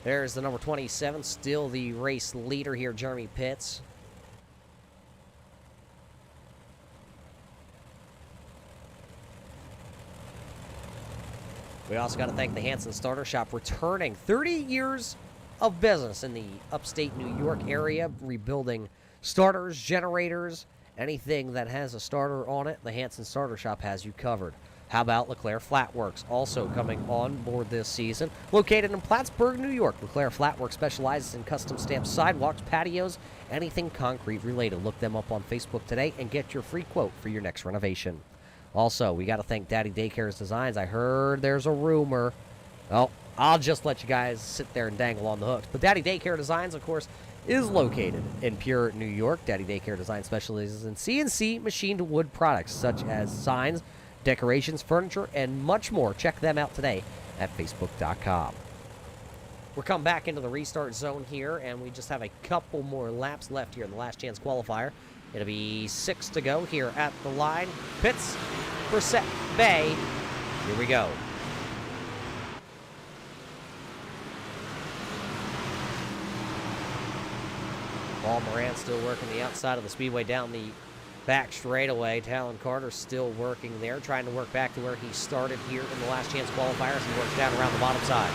There's the number 27, still the race leader here, Jeremy Pitts. We also got to thank the Hanson Starter Shop, returning 30 years of business in the upstate New York area, rebuilding starters, generators, anything that has a starter on it. The Hanson Starter Shop has you covered. How about LeClaire Flatworx, also coming on board this season? Located in Plattsburgh, New York, LeClaire Flatworx specializes in custom stamped sidewalks, patios, anything concrete related. Look them up on Facebook today and get your free quote for your next renovation. Also, we got to thank Daddy Daycare's Designs. I heard there's a rumor. Well, I'll just let you guys sit there and dangle on the hooks. But Daddy Daycare Designs, of course, is located in Pure, New York. Daddy Daycare Design specializes in CNC machined wood products such as signs, decorations, furniture, and much more. Check them out today at facebook.com. We're coming back into the restart zone here, and we just have a couple more laps left here in the last chance qualifier. It'll be 6 to go here at the line. Pitts, Brissett, Bay. Here we go. Paul Moran still working the outside of the speedway down the back straightaway. Talon Carter still working there, trying to work back to where he started here in the last chance qualifiers and works down around the bottom side.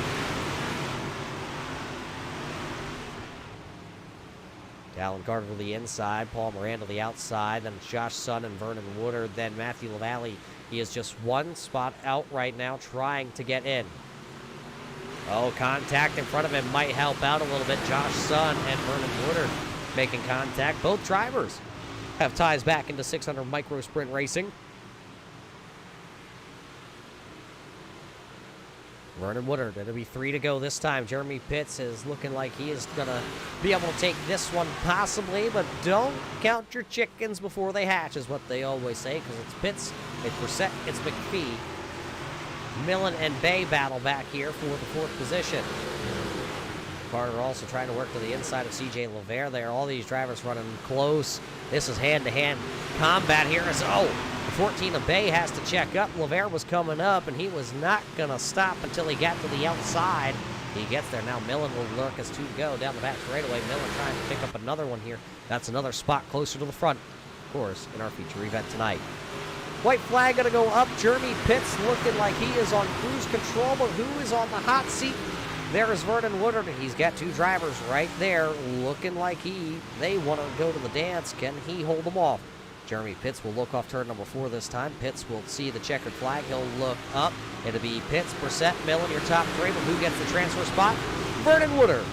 Talon Carter to the inside, Paul Moran to the outside, then Josh Son and Vernon Woodard, then Matthew LaValle. He is just one spot out right now, trying to get in. Oh, contact in front of him might help out a little bit. Josh Son and Vernon Woodard making contact. Both drivers have ties back into 600 micro sprint racing. Vernon Woodard, it'll be 3 to go this time. Jeremy Pitts is looking like he is going to be able to take this one possibly, but don't count your chickens before they hatch is what they always say, because it's Pitts, it's Brissett, it's McPhee. Millen and Bay battle back here for the 4th position. Carter also trying to work to the inside of CJ LeClaire there. All these drivers running close. This is hand-to-hand combat here. The 14 of Bay has to check up. LeClaire was coming up, and he was not going to stop until he got to the outside. He gets there. Now Millen will lurk as 2 to go down the back straightaway. Millen trying to pick up another one here. That's another spot closer to the front, of course, in our feature event tonight. White flag going to go up. Jeremy Pitts looking like he is on cruise control, but who is on the hot seat? There is Vernon Woodard. He's got 2 drivers right there looking like they want to go to the dance. Can he hold them off? Jeremy Pitts will look off turn number 4 this time. Pitts will see the checkered flag. He'll look up. It'll be Pitts, Brissett, Millen, your top 3. But who gets the transfer spot? Vernon Woodard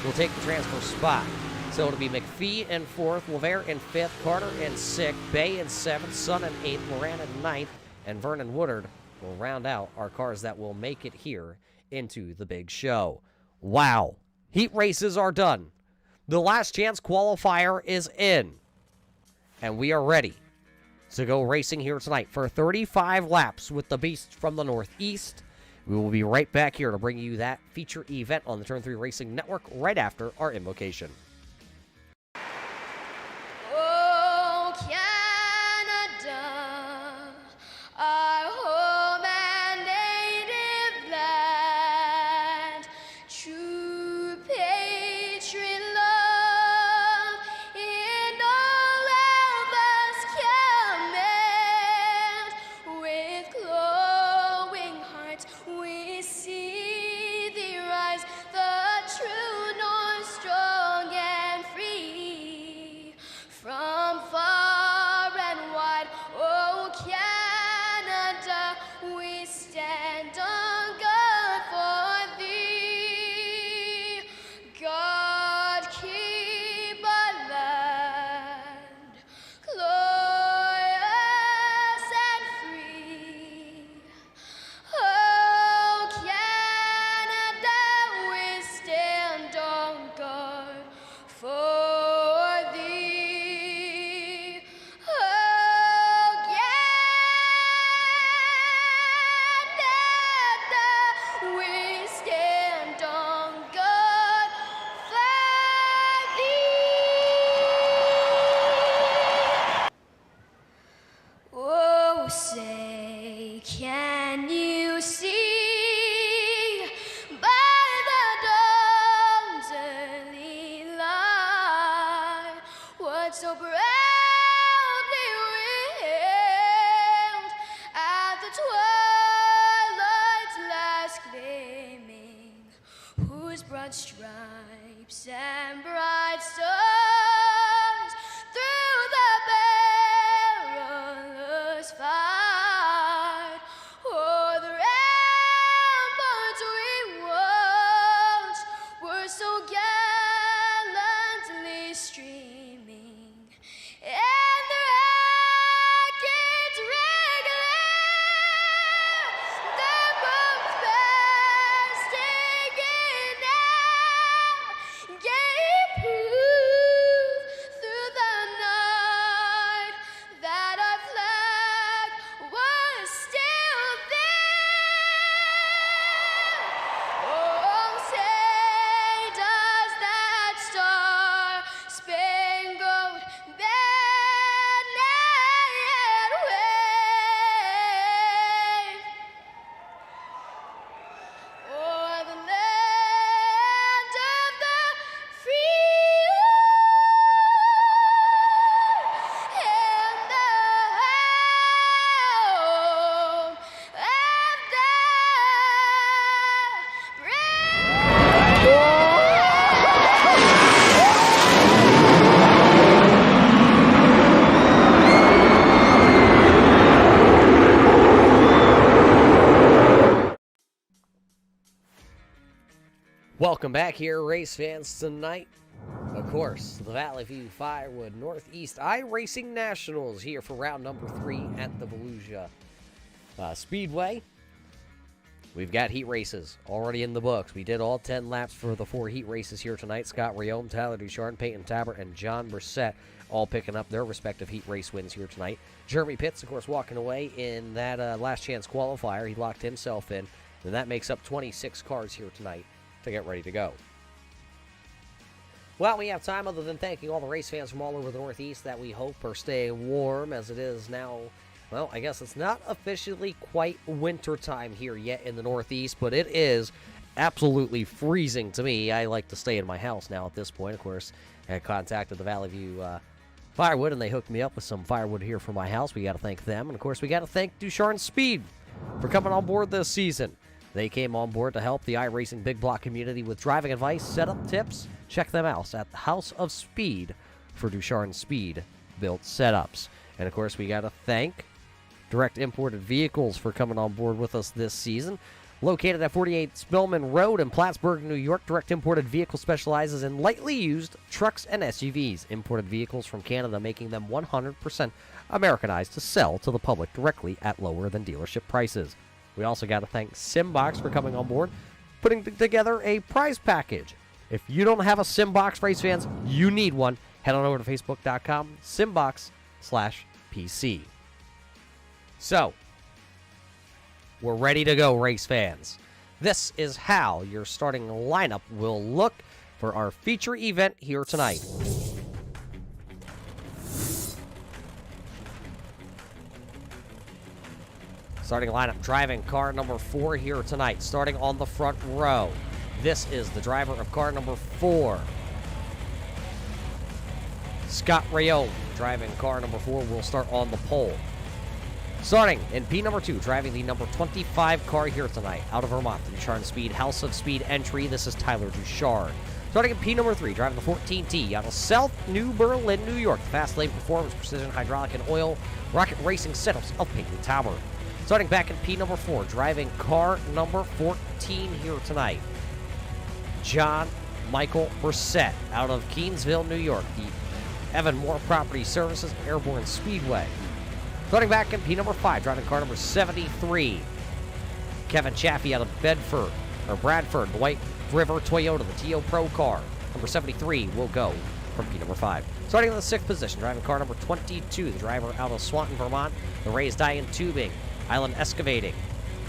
will take the transfer spot. So it'll be McPhee in 4th, LeClaire in 5th, Carter in 6th, Bay in 7th, Son in 8th, Moran in 9th, and Vernon Woodard will round out our cars that will make it here into the big show. Wow. Heat races are done. The last chance qualifier is in. And we are ready to go racing here tonight for 35 laps with the Beast from the Northeast. We will be right back here to bring you that feature event on the Turn 3 Racing Network right after our invocation. Oh, Canada, our home and native land, true patriot love in all of us command. With glowing hearts we see thee rise, the true north, strong and free. From far and wide, oh Canada, we stand on guard for thee. God keep our land glorious and free. Oh Canada, we stand on guard for thee. Oh Canada, we stand on guard for thee. Oh, say, can you see by the dawn's early light what so proudly we hailed at the twilight's last gleaming, whose broad stripes and bright stars through the perilous fight o'er the ramparts we watched were so gallantly streaming, and the rockets regular, the bombs bursting in air, gave proof through the night that our flag was still there. Oh, say does that star-spangled banner yet wave o'er the land of the free and the home of the Welcome back here, race fans, tonight. Of course, the Valley View Firewood Northeast iRacing Nationals here for round number 3 at the Volusia Speedway. We've got heat races already in the books. We did all 10 laps for the 4 heat races here tonight. Scott Riome, Tyler Ducharme, Peyton Tabert, and John Brissett all picking up their respective heat race wins here tonight. Jeremy Pitts, of course, walking away in that last chance qualifier. He locked himself in, and that makes up 26 cars here tonight to get ready to go. Well, we have time other than thanking all the race fans from all over the Northeast that we hope are staying warm as it is now. Well, I guess it's not officially quite winter time here yet in the Northeast, but it is absolutely freezing to me. I like to stay in my house now at this point. Of course, I contacted the Valley View Firewood, and they hooked me up with some firewood here for my house. We got to thank them. And, of course, we got to thank Ducharme Speed for coming on board this season. They came on board to help the iRacing Big Block community with driving advice, setup tips. Check them out at the House of Speed for Ducharme Speed built setups. And, of course, we got to thank Direct Imported Vehicles for coming on board with us this season. Located at 48 Spillman Road in Plattsburgh, New York, Direct Imported Vehicle specializes in lightly used trucks and SUVs. Imported vehicles from Canada, making them 100% Americanized to sell to the public directly at lower than dealership prices. We also got to thank Simbox for coming on board, putting together a prize package. If you don't have a Simbox, race fans, you need one. Head on over to Facebook.com, Simbox/PC. So, we're ready to go, race fans. This is how your starting lineup will look for our feature event here tonight. Starting lineup, driving car number 4 here tonight, starting on the front row. This is the driver of car number 4. Scott Rayome, driving car number 4, will start on the pole. Starting in P number 2, driving the number 25 car here tonight, out of Vermont, the Ducharme Speed House of Speed entry, this is Tyler Ducharme. Starting in P number 3, driving the 14T, out of South New Berlin, New York, the Fast Lane Performance, Precision Hydraulic and Oil, Rocket Racing setups of Peyton Tower. Starting back in P number 4, driving car number 14 here tonight, John Michael Brissett, out of Keensville, New York, the Evan Moore Property Services Airborne Speedway. Starting back in P number 5, driving car number 73, Kevin Chaffee, out of Bradford, the White River Toyota, the TO Pro car. Number 73 will go from P number 5. Starting in the 6th position, driving car number 22, the driver out of Swanton, Vermont, the Raised Iron Tubing, Island Excavating.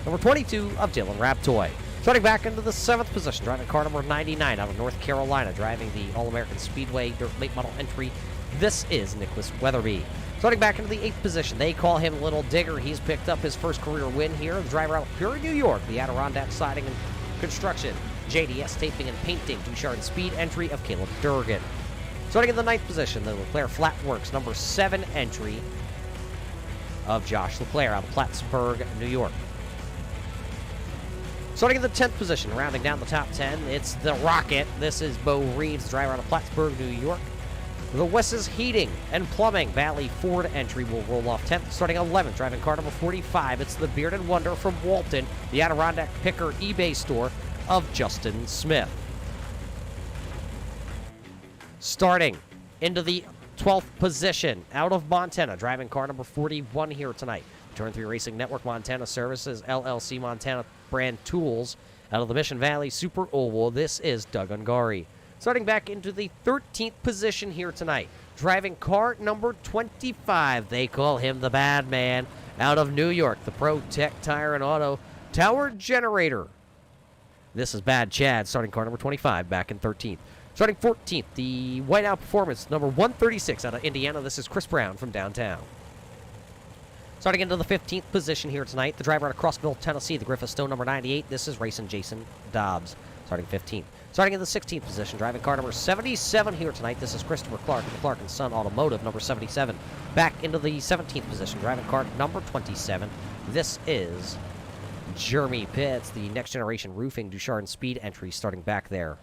Number 22 of Dylan Raptoy. Starting back into the 7th position, driving car number 99 out of North Carolina, driving the All-American Speedway Dirt Late Model entry. This is Nicholas Weatherby. Starting back into the 8th position, they call him Little Digger. He's picked up his first career win here. The driver out of Pure, New York, the Adirondack Siding and Construction, JDS Taping and Painting, Ducharme Speed entry of Caleb Durgan. Starting in the 9th position, the LeClaire Flatworx number 7 entry of Josh LeClaire out of Plattsburgh, New York. Starting in the 10th position, rounding down the top 10, it's the Rocket. This is Bo Reeves, the driver out of Plattsburgh, New York. The Wes's Heating and Plumbing Valley Ford entry will roll off 10th. Starting 11th, driving car number 45, it's the Bearded Wonder from Walton, the Adirondack Picker eBay store of Justin Smith. Starting into the 12th position, out of Montana, driving car number 41 here tonight. Turn 3 Racing Network Montana Services, LLC Montana brand tools, out of the Mission Valley Super Oval, this is Doug Ungari. Starting back into the 13th position here tonight, driving car number 25, they call him the Bad Man, out of New York, the Pro Tech Tire and Auto Tower Generator. This is Bad Chad, starting car number 25, back in 13th. Starting 14th, the Whiteout Performance, number 136, out of Indiana, this is Chris Brown from downtown. Starting into the 15th position here tonight, the driver out of Crossville, Tennessee, the Griffith Stone number 98, this is Racing Jason Dobbs, starting 15th. Starting in the 16th position, driving car number 77 here tonight, this is Christopher Clark of Clark & Son Automotive, number 77. Back into the 17th position, driving car number 27, this is Jeremy Pitts, the Next Generation Roofing Ducharme Speed entry, starting back there.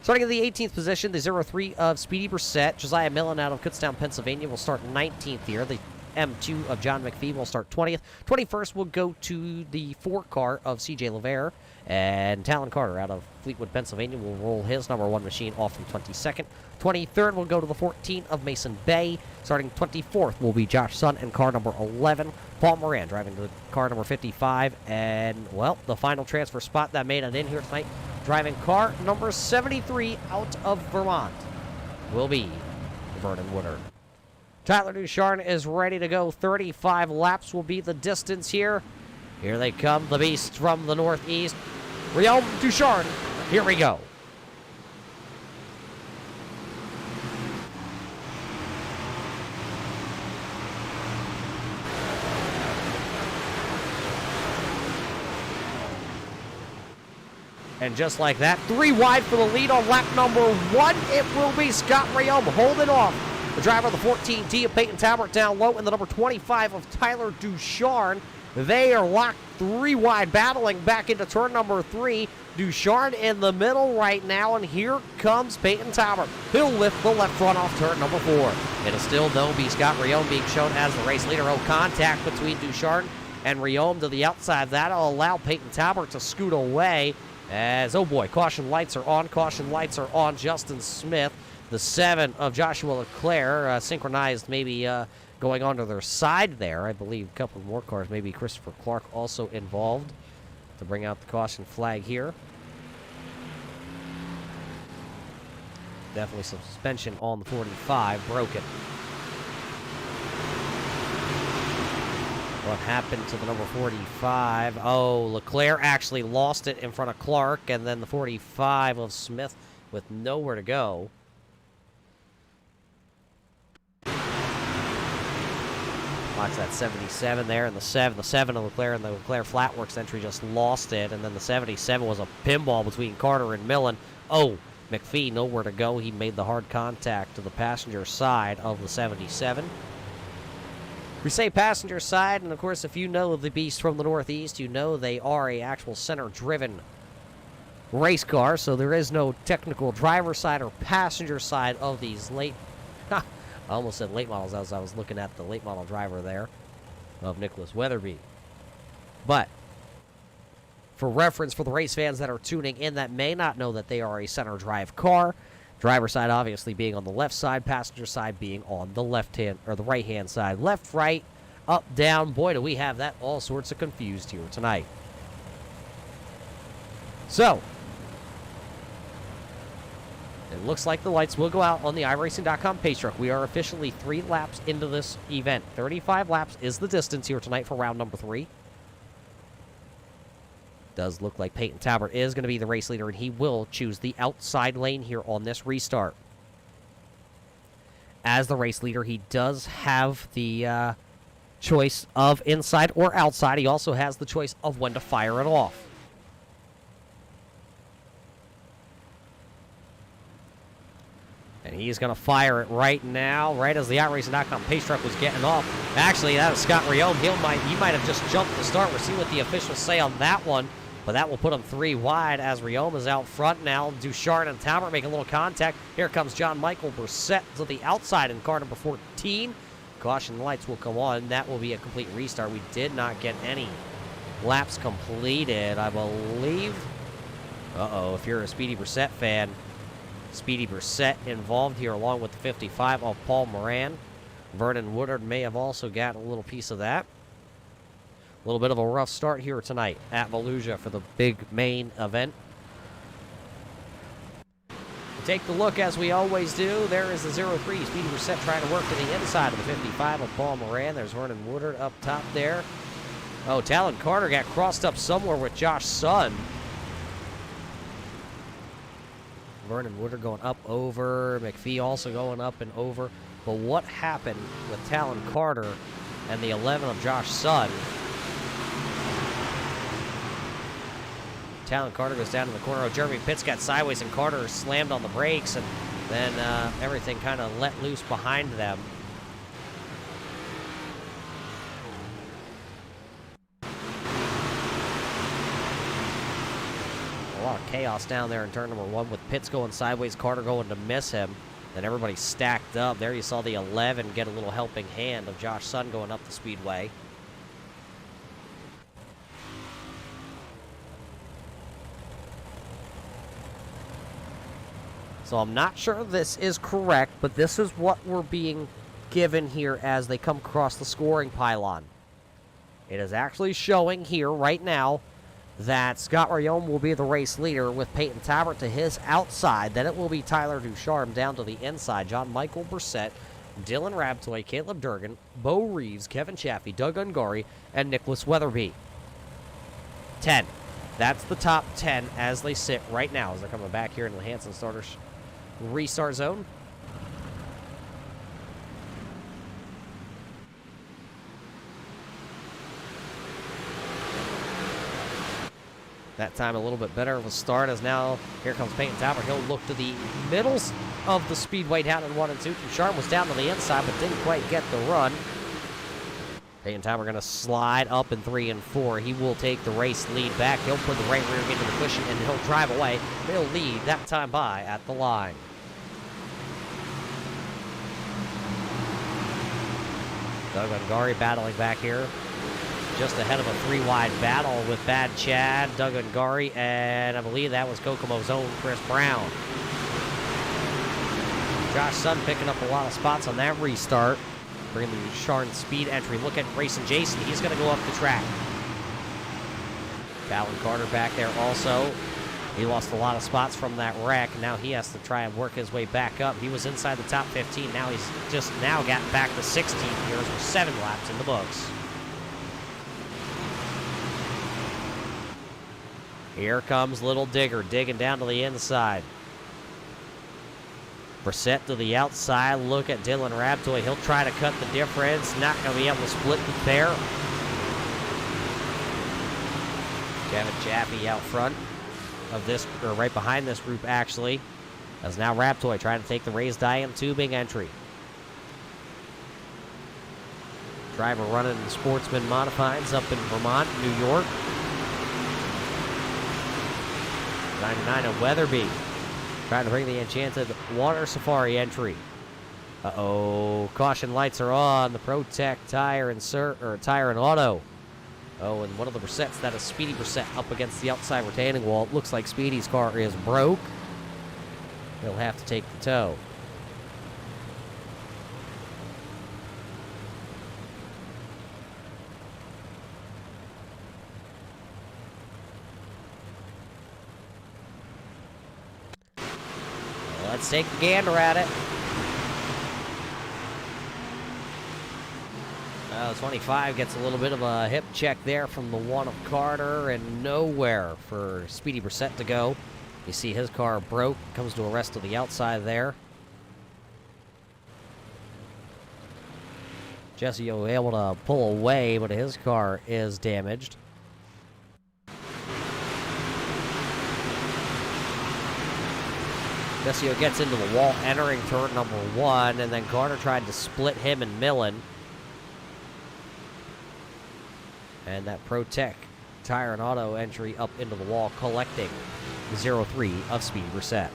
Starting in the 18th position, the 03 of Speedy Brissett, Josiah Millen out of Kutztown, Pennsylvania, will start 19th here. The M2 of John McPhee will start 20th. 21st will go to the 4 car of CJ LeVere. And Talon Carter out of Fleetwood, Pennsylvania will roll his number 1 machine off from 22nd. 23rd will go to the 14 of Mason Bay. Starting 24th will be Josh Sun and car number 11. Paul Moran driving to car number 55. And, well, the final transfer spot that made it in here tonight, driving car number 73 out of Vermont, will be Vernon Woodard. Tyler Ducharme is ready to go. 35 laps will be the distance here. Here they come, the beast from the northeast. Rayome Ducharme, here we go. And just like that, 3 wide for the lead on lap number 1. It will be Scott Rayome holding off the driver of the 14T of Peyton Talbert down low, and the number 25 of Tyler Ducharme. They are locked 3 wide, battling back into turn number 3. Ducharme in the middle right now, and here comes Peyton Talbert. He'll lift the left front off turn number 4. It'll still, though, be Scott Rayome being shown as the race leader. Oh, contact between Ducharme and Rayome to the outside. That'll allow Peyton Talbert to scoot away. As, oh boy, caution lights are on. Justin Smith, the 7 of Joshua LeClaire, synchronized maybe going onto their side there. I believe a couple more cars, maybe Christopher Clark also involved to bring out the caution flag here. Definitely some suspension on the 45, broken. What happened to the number 45? Oh, LeClaire actually lost it in front of Clark, and then the 45 of Smith with nowhere to go. Watch that 77 there, and the 7 of LeClaire and the LeClaire Flatworx entry just lost it, and then the 77 was a pinball between Carter and Millen. Oh, McPhee nowhere to go. He made the hard contact to the passenger side of the 77. We say passenger side, and of course, if you know the beast from the Northeast, you know they are a actual center-driven race car, so there is no technical driver side or passenger side of these late... I almost said late models as I was looking at the late model driver there of Nicholas Weatherby. But for reference for the race fans that are tuning in that may not know that they are a center drive car, driver side obviously being on the left side, passenger side being on the left hand or the right hand side. Left, right, up, down. Boy, do we have that all sorts of confused here tonight. So it looks like the lights will go out on the iRacing.com pace truck. We are officially 3 laps into this event. 35 laps is the distance here tonight for round number 3. Does look like Peyton Talbert is going to be the race leader, and he will choose the outside lane here on this restart. As the race leader, he does have the choice of inside or outside. He also has the choice of when to fire it off. And he's going to fire it right now, right as the iRacing.com pace truck was getting off. Actually, that was Scott Riome. He might have just jumped the start. We'll see what the officials say on that one. But that will put him 3 wide as Riome is out front now. Ducharme and Talbot make a little contact. Here comes John Michael Brissett to the outside in car number 14. Caution lights will come on. That will be a complete restart. We did not get any laps completed, I believe. Uh-oh, if you're a Speedy Brissett fan, Speedy Brissett involved here along with the 55 of Paul Moran. Vernon Woodard may have also got a little piece of that. A little bit of a rough start here tonight at Volusia for the big main event. Take the look as we always do. There is the 03. Speedy Brissett trying to work to the inside of the 55 of Paul Moran. There's Vernon Woodard up top there. Oh, Talon Carter got crossed up somewhere with Josh Son. Vernon Woodard going up over. McPhee also going up and over. But what happened with Talon Carter and the 11 of Josh Son? Talon Carter goes down in the corner. Oh, Jeremy Pitts got sideways and Carter slammed on the brakes, and then everything kind of let loose behind them. A lot of chaos down there in turn number 1 with Pitts going sideways, Carter going to miss him. Then everybody stacked up. There you saw the 11 get a little helping hand of Josh Son going up the speedway. So I'm not sure this is correct, but this is what we're being given here as they come across the scoring pylon. It is actually showing here right now that Scott Riome will be the race leader with Peyton Talbot to his outside. Then it will be Tyler Ducharme down to the inside. John Michael Brissett, Dylan Rabtoy, Caleb Durgan, Bo Reeves, Kevin Chaffee, Doug Ungari, and Nicholas Weatherby. 10. That's the top 10 as they sit right now as they're coming back here in the Hanson starters restart zone. That time a little bit better of a start as now here comes Peyton Talbot. He'll look to the middles of the speedway down in 1 and 2. Ducharme was down to the inside but didn't quite get the run. Peyton Talbot going to slide up in 3 and 4. He will take the race lead back. He'll put the right rear into the cushion and he'll drive away. He'll lead that time by at the line. Doug Ungari battling back here. Just ahead of a 3-wide battle with Bad Chad, Doug Ungari, and I believe that was Kokomo's own Chris Brown. Josh Son picking up a lot of spots on that restart. Bringing the Sharn speed entry. Look at Grayson Jason. He's going to go up the track. Talon Carter back there also. He lost a lot of spots from that wreck. Now he has to try and work his way back up. He was inside the top 15. Now he's just now got back to 16 here. We're 7 laps in the books. Here comes Little Digger digging down to the inside. Brissett to the outside. Look at Dylan Rabtoy. He'll try to cut the difference. Not going to be able to split the pair. Kevin Chappie out front of this, or right behind this group actually. As now Rabtoy trying to take the raised diam tubing entry. Driver running Sportsman Modifieds up in Vermont, New York. 99 of Weatherby. Trying to bring the Enchanted Water Safari entry. Uh-oh. Caution lights are on. The Protect Tire and Auto. Oh, and one of the Brissetts, that is Speedy Brissett up against the outside retaining wall. It looks like Speedy's car is broke. He'll have to take the tow. Let's take a gander at it. 25 gets a little bit of a hip check there from the one of Carter, and nowhere for Speedy Brissett to go. You see his car broke, comes to a rest to the outside there. Jesse able to pull away, but his car is damaged. Jesse gets into the wall, entering turn number 1, and then Carter tried to split him and Millen. And that Protect Tire and Auto entry up into the wall, collecting 0-3 of Speedy Brissett.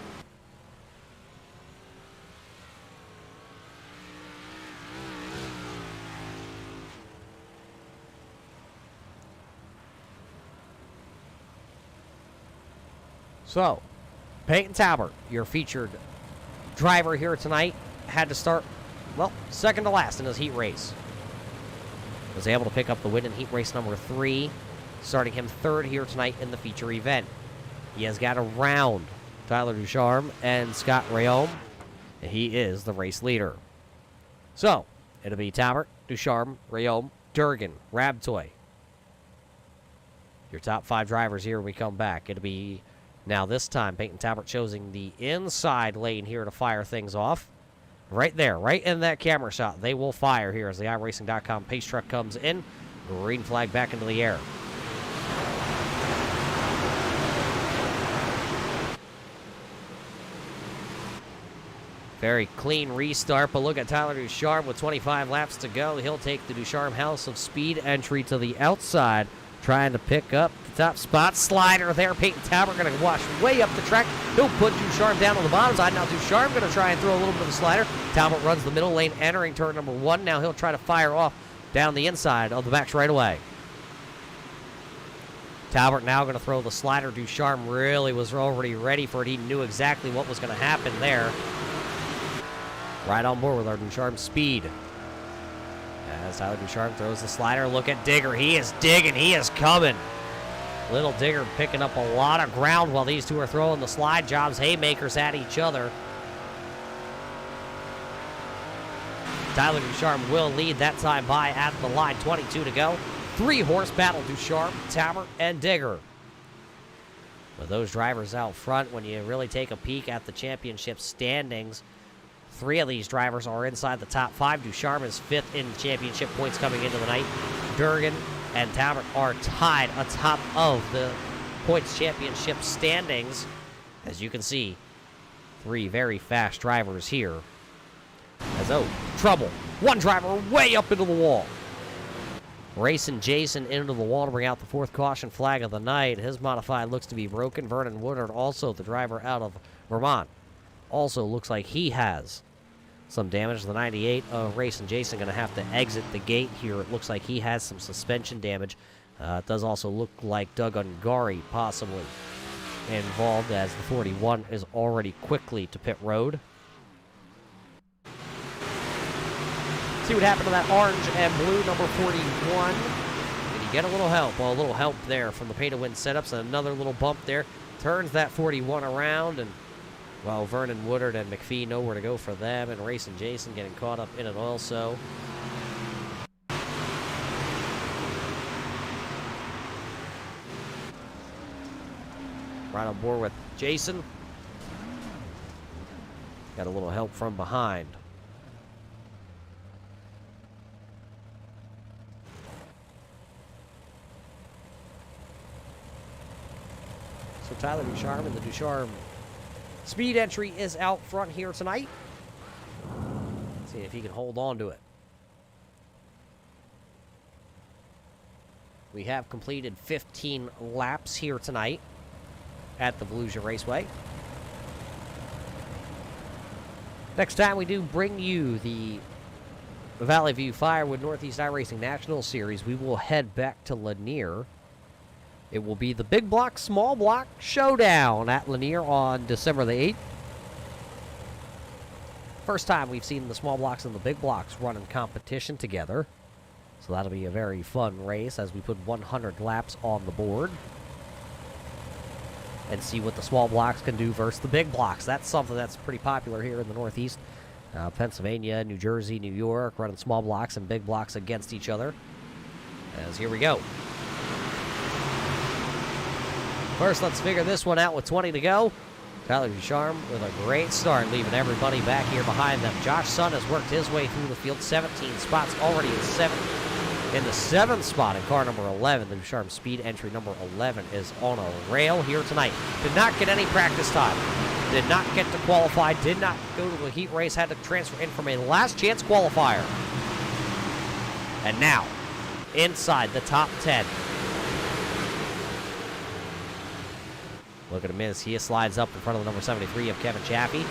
So, Peyton Talbert, your featured driver here tonight, had to start, well, second to last in his heat race. Was able to pick up the win in heat race number 3, starting him third here tonight in the feature event. He has got around Tyler Ducharme and Scott Rayome. He is the race leader. So, it'll be Talbert, Ducharme, Rayome, Durgan, Rabtoy. Your top 5 drivers here when we come back. It'll be, now this time, Peyton Talbert choosing the inside lane here to fire things off. Right there, right in that camera shot. They will fire here as the iRacing.com pace truck comes in. Green flag back into the air. Very clean restart, but look at Tyler Ducharme with 25 laps to go. He'll take the Ducharme House of Speed entry to the outside, trying to pick up the top spot. Slider there. Peyton Talbert going to wash way up the track. He'll put Ducharme down on the bottom side. Now Ducharme going to try and throw a little bit of a slider. Talbot runs the middle lane, entering turn number 1. Now he'll try to fire off down the inside of the back straightaway. Talbot now going to throw the slider. Ducharme really was already ready for it. He knew exactly what was going to happen there. Right on board with our Ducharme speed. As Tyler Ducharme throws the slider, look at Digger. He is digging. He is coming. Little Digger picking up a lot of ground while these two are throwing the slide jobs, haymakers at each other. Tyler Ducharme will lead that time by at the line. 22 to go. 3-horse battle, Ducharme, Talbot, and Digger. With those drivers out front, when you really take a peek at the championship standings, 3 of these drivers are inside the top 5. Ducharme is 5th in championship points coming into the night. Durgan and Talbot are tied atop of the points championship standings. As you can see, 3 very fast drivers here. As, oh, trouble. One driver way up into the wall. Racing Jason into the wall to bring out the 4th caution flag of the night. His modified looks to be broken. Vernon Woodard, also the driver out of Vermont, also looks like he has some damage. The 98 of Racing Jason going to have to exit the gate here. It looks like he has some suspension damage. It does also look like Doug Ungari possibly involved, as the 41 is already quickly to pit road. See what happened to that orange and blue number 41. Did he get a little help? Well, a little help there from the pay-to-win setups, and another little bump there. Turns that 41 around, and well, Vernon Woodard and McPhee know where to go for them, and Racing Jason getting caught up in it also. Right on board with Jason. Got a little help from behind. So Tyler Ducharme and the Ducharme speed entry is out front here tonight. Let's see if he can hold on to it. We have completed 15 laps here tonight at the Volusia Raceway. Next time we do bring you the Valley View Firewood Northeast iRacing National Series, we will head back to Lanier. It will be the big block, small block showdown at Lanier on December the 8th. First time we've seen the small blocks and the big blocks run in competition together. So that'll be a very fun race as we put 100 laps on the board. And see what the small blocks can do versus the big blocks. That's something that's pretty popular here in the Northeast. Pennsylvania, New Jersey, New York, running small blocks and big blocks against each other. As here we go. First, let's figure this one out with 20 to go. Tyler Ducharme with a great start, leaving everybody back here behind them. Josh Son has worked his way through the field. 17 spots already in the 7th spot in car number 11. The Ducharme speed entry number 11 is on a rail here tonight. Did not get any practice time. Did not get to qualify. Did not go to the heat race. Had to transfer in from a last chance qualifier. And now, inside the top 10. Look at him as he slides up in front of the number 73 of Kevin Chaffee.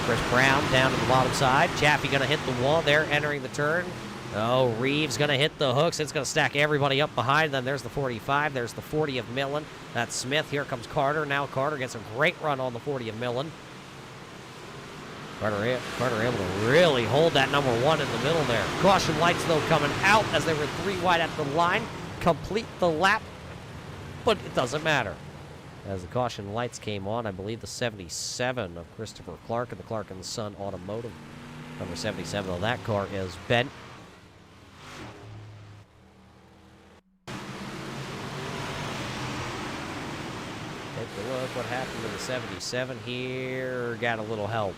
Chris Brown down to the bottom side. Chaffee going to hit the wall there, entering the turn. Oh, Reeves going to hit the hooks. It's going to stack everybody up behind them. There's the 45. There's the 40 of Millen. That's Smith. Here comes Carter. Now Carter gets a great run on the 40 of Millen. Carter able to really hold that number 1 in the middle there. Caution lights, though, coming out as they were 3 wide at the line. Complete the lap, but it doesn't matter. As the caution lights came on, I believe the 77 of Christopher Clark and the Clark and Son Automotive. Number 77 of that car is bent. Take a look what happened to the 77 here. Got a little help.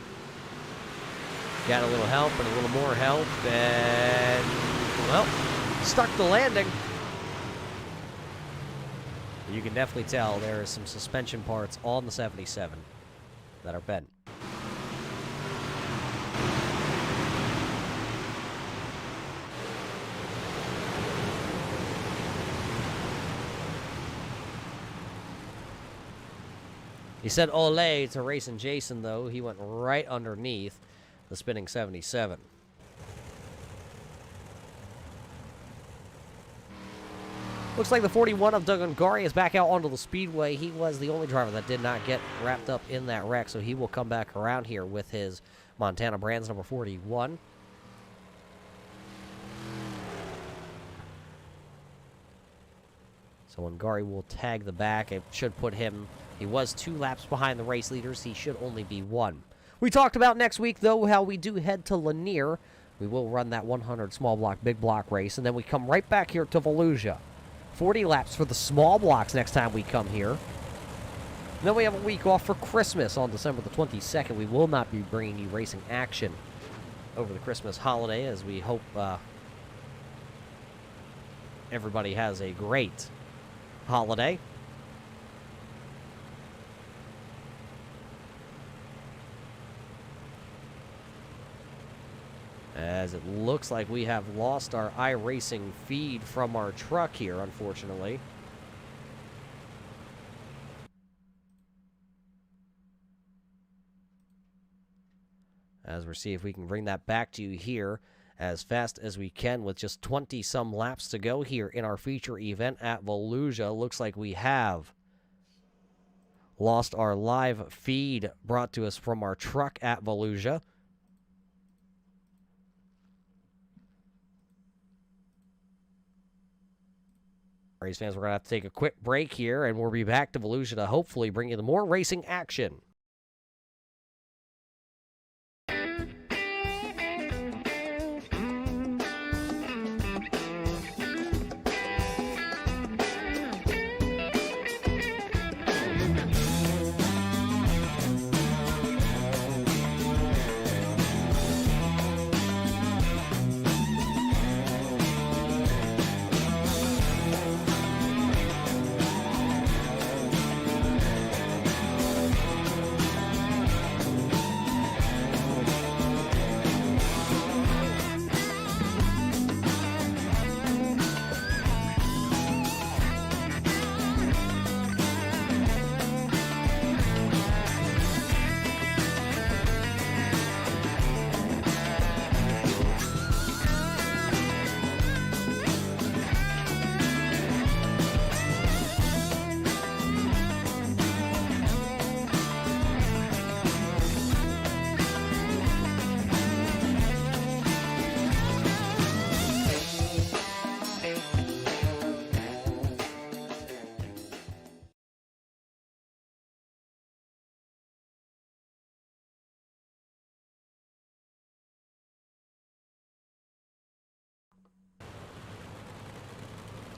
Got a little help and a little more help. And, well, stuck the landing. You can definitely tell there is some suspension parts on the 77 that are bent. He said ole to Racing Jason, though. He went right underneath the spinning 77. Looks like the 41 of Doug Ungari is back out onto the speedway. He was the only driver that did not get wrapped up in that wreck, so he will come back around here with his Montana Brands number 41. So Ungari will tag the back. It should put him, he was 2 laps behind the race leaders. He should only be 1. We talked about next week, though, how we do head to Lanier. We will run that 100 small block, big block race, and then we come right back here to Volusia. 40 laps for the small blocks next time we come here. And then we have a week off for Christmas on December the 22nd. We will not be bringing you racing action over the Christmas holiday, as we hope everybody has a great holiday. As it looks like we have lost our iRacing feed from our truck here, unfortunately. As we'll see if we can bring that back to you here as fast as we can with just 20-some laps to go here in our feature event at Volusia. Looks like we have lost our live feed brought to us from our truck at Volusia. Race fans, we're going to have to take a quick break here, and we'll be back to Volusia to hopefully bring you the more racing action.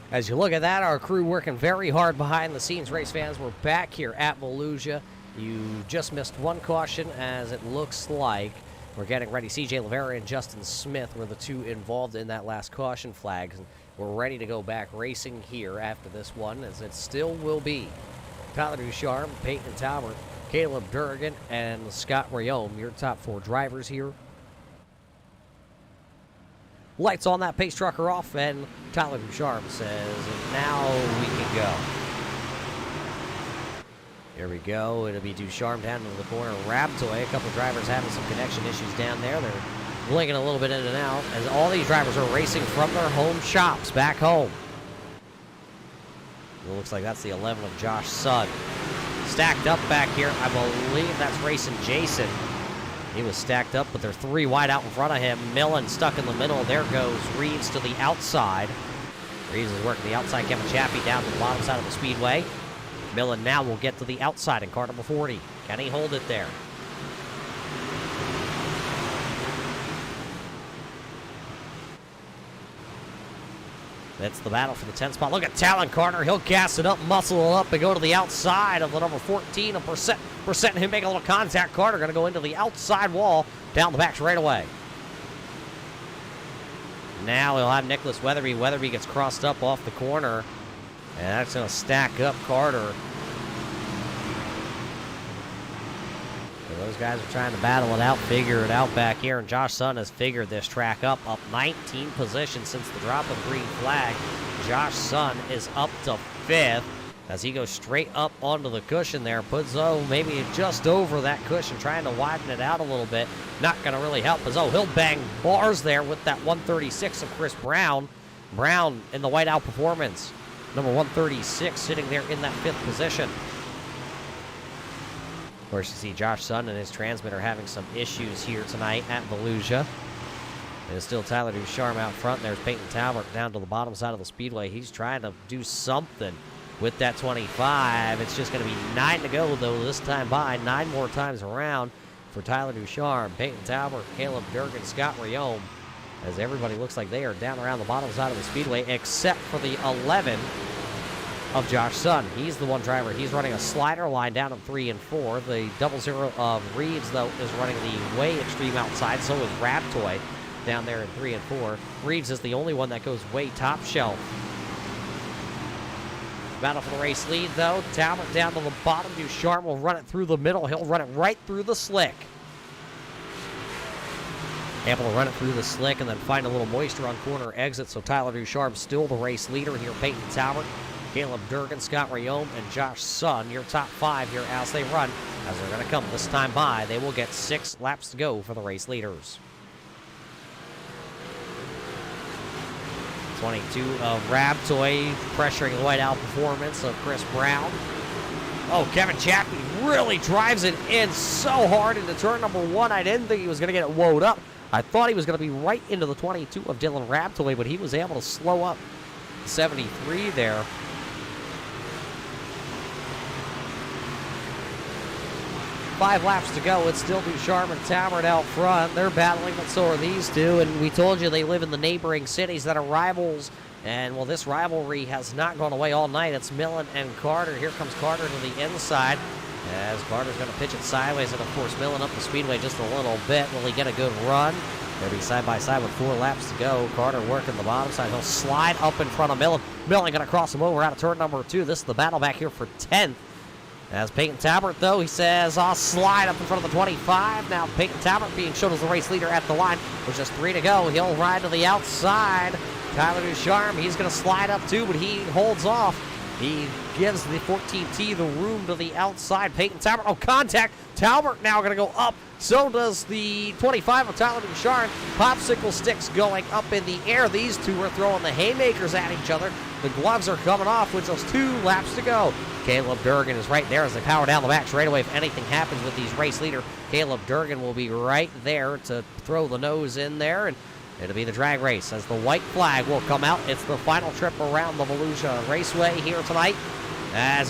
As you look at that, our crew working very hard behind the scenes. Race fans, we're back here at Volusia. You just missed one caution, as it looks like we're getting ready. CJ Rivera and Justin Smith were the two involved in that last caution flag. We're ready to go back racing here after this one, as it still will be Tyler Ducharme, Peyton Talbert, Caleb Durgan, and Scott Rayome, your top 4 drivers here. Lights on, that pace truck are off, and Tyler Ducharme says, now we can go. Here we go. It'll be Ducharme down to the corner. Raptoy, a couple drivers having some connection issues down there. They're blinking a little bit in and out, as all these drivers are racing from their home shops back home. It looks like that's the 11 of Josh Son. Stacked up back here, I believe that's Racing Jason. He was stacked up, but they're 3 wide out in front of him. Millen stuck in the middle. There goes Reeves to the outside. Reeves is working the outside. Kevin Chaffee down to the bottom side of the speedway. Millen now will get to the outside in car number 40. Can he hold it there? That's the battle for the 10th spot. Look at Talon Carter. He'll gas it up, muscle it up, and go to the outside of the number 14. A percent him make a little contact. Carter going to go into the outside wall down the back straightaway. Now he'll have Nicholas Weatherby. Weatherby gets crossed up off the corner, and that's going to stack up Carter. So those guys are trying to battle it out, figure it out back here, and Josh Son has figured this track up 19 positions since the drop of green flag. Josh Son is up to 5th as he goes straight up onto the cushion there. Puts maybe just over that cushion, trying to widen it out a little bit. Not going to really help, as he'll bang bars there with that 136 of Chris Brown. Brown in the whiteout performance. Number 136 sitting there in that 5th position. Of course, you see Josh Son and his transmitter having some issues here tonight at Volusia. There's still Tyler Ducharme out front. There's Peyton Talbert down to the bottom side of the speedway. He's trying to do something with that 25. It's just going to be 9 to go, though, this time by. 9 more times around for Tyler Ducharme, Peyton Talbert, Caleb Durgan, Scott Rayome, as everybody looks like they are down around the bottom side of the speedway, except for the 11 of Josh Son. He's the one driver. He's running a slider line down in 3 and 4. The 00 of Reeves, though, is running the way extreme outside. So is Raptoy down there in 3 and 4. Reeves is the only one that goes way top shelf. Battle for the race lead, though. Talbot down to the bottom. Ducharme will run it through the middle. He'll run it right through the slick. Able to run it through the slick and then find a little moisture on corner exit. So Tyler Ducharme still the race leader here. Peyton Talbot, Caleb Durgan, Scott Rayome, and Josh Son, your top 5 here as they run. As they're going to come this time by, they will get 6 laps to go for the race leaders. 22 of Raptoy pressuring the whiteout performance of Chris Brown. Oh, Kevin Chaffee really drives it in so hard into turn number 1. I didn't think he was going to get it woed up. I thought he was going to be right into the 22 of Dylan Raptoy, but he was able to slow up 73 there. Five laps to go. It's still Ducharme and Talbot out front. They're battling, but so are these two. And we told you they live in the neighboring cities that are rivals. And, well, this rivalry has not gone away all night. It's Millen and Carter. Here comes Carter to the inside, as Carter's going to pitch it sideways. And, of course, Millen up the speedway just a little bit. Will he get a good run? They'll be side by side with 4 laps to go. Carter working the bottom side. He'll slide up in front of Millen. Millen going to cross him over out of turn number 2. This is the battle back here for 10th. As Peyton Talbot, though, he says, I'll slide up in front of the 25. Now Peyton Talbot being shown as the race leader at the line. With just 3 to go. He'll ride to the outside. Tyler Ducharme, he's going to slide up too, but he holds off. He gives the 14T the room to the outside. Peyton Talbot, oh, contact. Talbot now going to go up. So does the 25 of Tyler Ducharme. Popsicle sticks going up in the air. These two are throwing the haymakers at each other. The gloves are coming off with just 2 laps to go. Caleb Durgan is right there as they power down the back straightaway. If anything happens with these race leader, Caleb Durgan will be right there to throw the nose in there, and it'll be the drag race as the white flag will come out. It's the final trip around the Volusia Raceway here tonight. As,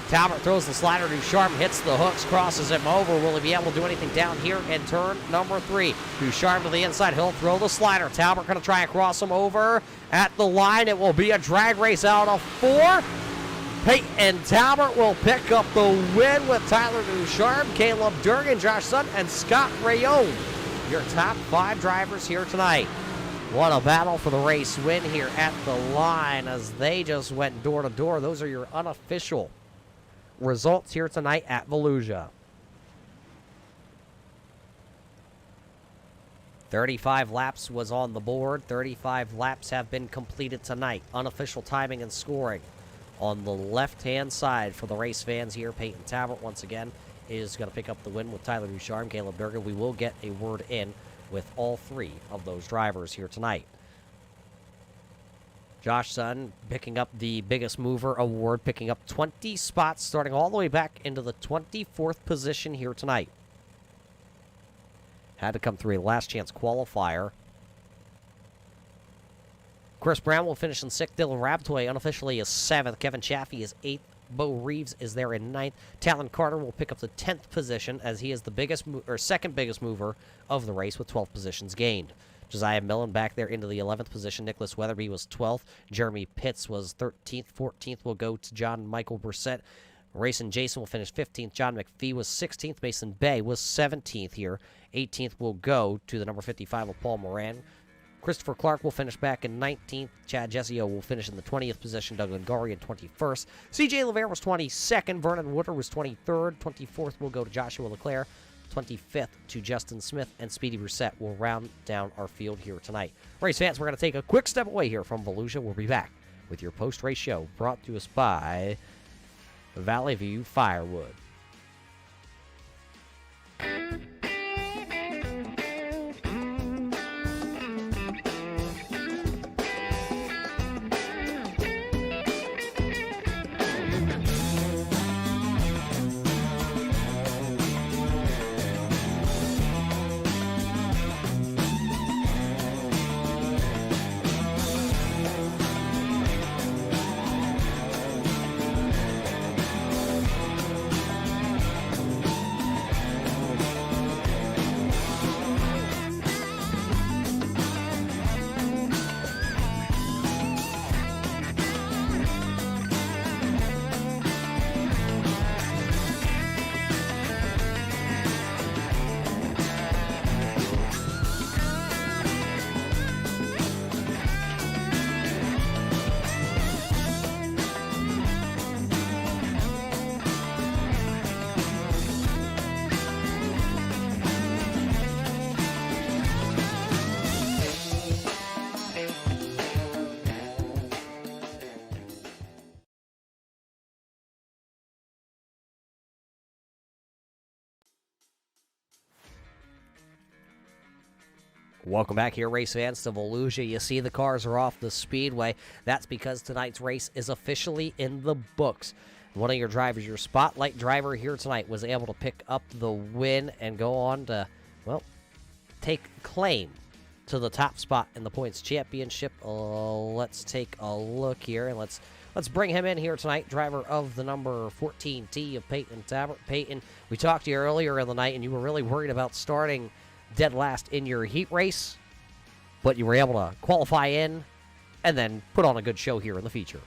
Talbot throws the slider. Ducharme hits the hooks, crosses him over. Will he be able to do anything down here in turn number 3? Ducharme to the inside. He'll throw the slider. Talbot going to try and cross him over at the line. It will be a drag race out of 4. Peyton Talbot will pick up the win with Tyler Ducharme, Caleb Durgan, Josh Son, and Scott Rayone. Your top 5 drivers here tonight. What a battle for the race win here at the line as they just went door to door. Those are your unofficial results here tonight at Volusia. 35 laps was on the board. 35 laps have been completed tonight. Unofficial timing and scoring. On the left-hand side for the race fans here, Peyton Talbot once again is going to pick up the win with Tyler Ducharme, Caleb Durgan. We will get a word in with all 3 of those drivers here tonight. Josh Son picking up the Biggest Mover Award, picking up 20 spots, starting all the way back into the 24th position here tonight. Had to come through a last chance qualifier. Chris Brown will finish in 6th. Dylan Rabtoy unofficially is 7th. Kevin Chaffee is 8th. Bo Reeves is there in 9th. Talon Carter will pick up the 10th position as he is the second biggest mover of the race with 12 positions gained. Josiah Millen back there into the 11th position. Nicholas Weatherby was 12th. Jeremy Pitts was 13th. 14th will go to John Michael Brissett. Racing Jason will finish 15th. John McPhee was 16th. Mason Bay was 17th here. 18th will go to the number 55 of Paul Moran. Christopher Clark will finish back in 19th. Chad Jessio will finish in the 20th position. Doug Lingari in 21st. CJ LeVere was 22nd. Vernon Wooder was 23rd. 24th will go to Joshua LeClaire. 25th to Justin Smith, and Speedy Brissett will round down our field here tonight. Race fans, we're going to take a quick step away here from Volusia. We'll be back with your post-race show brought to us by Valley View Firewood. Welcome back here, race fans, to Volusia. You see the cars are off the speedway. That's because tonight's race is officially in the books. One of your drivers, your spotlight driver here tonight, was able to pick up the win and go on to, well, take claim to the top spot in the points championship. Let's take a look here, and let's bring him in here tonight. Driver of the number 14T of Peyton Talbot. Peyton, we talked to you earlier in the night, and you were really worried about starting dead last in your heat race, but you were able to qualify in and then put on a good show here in the feature.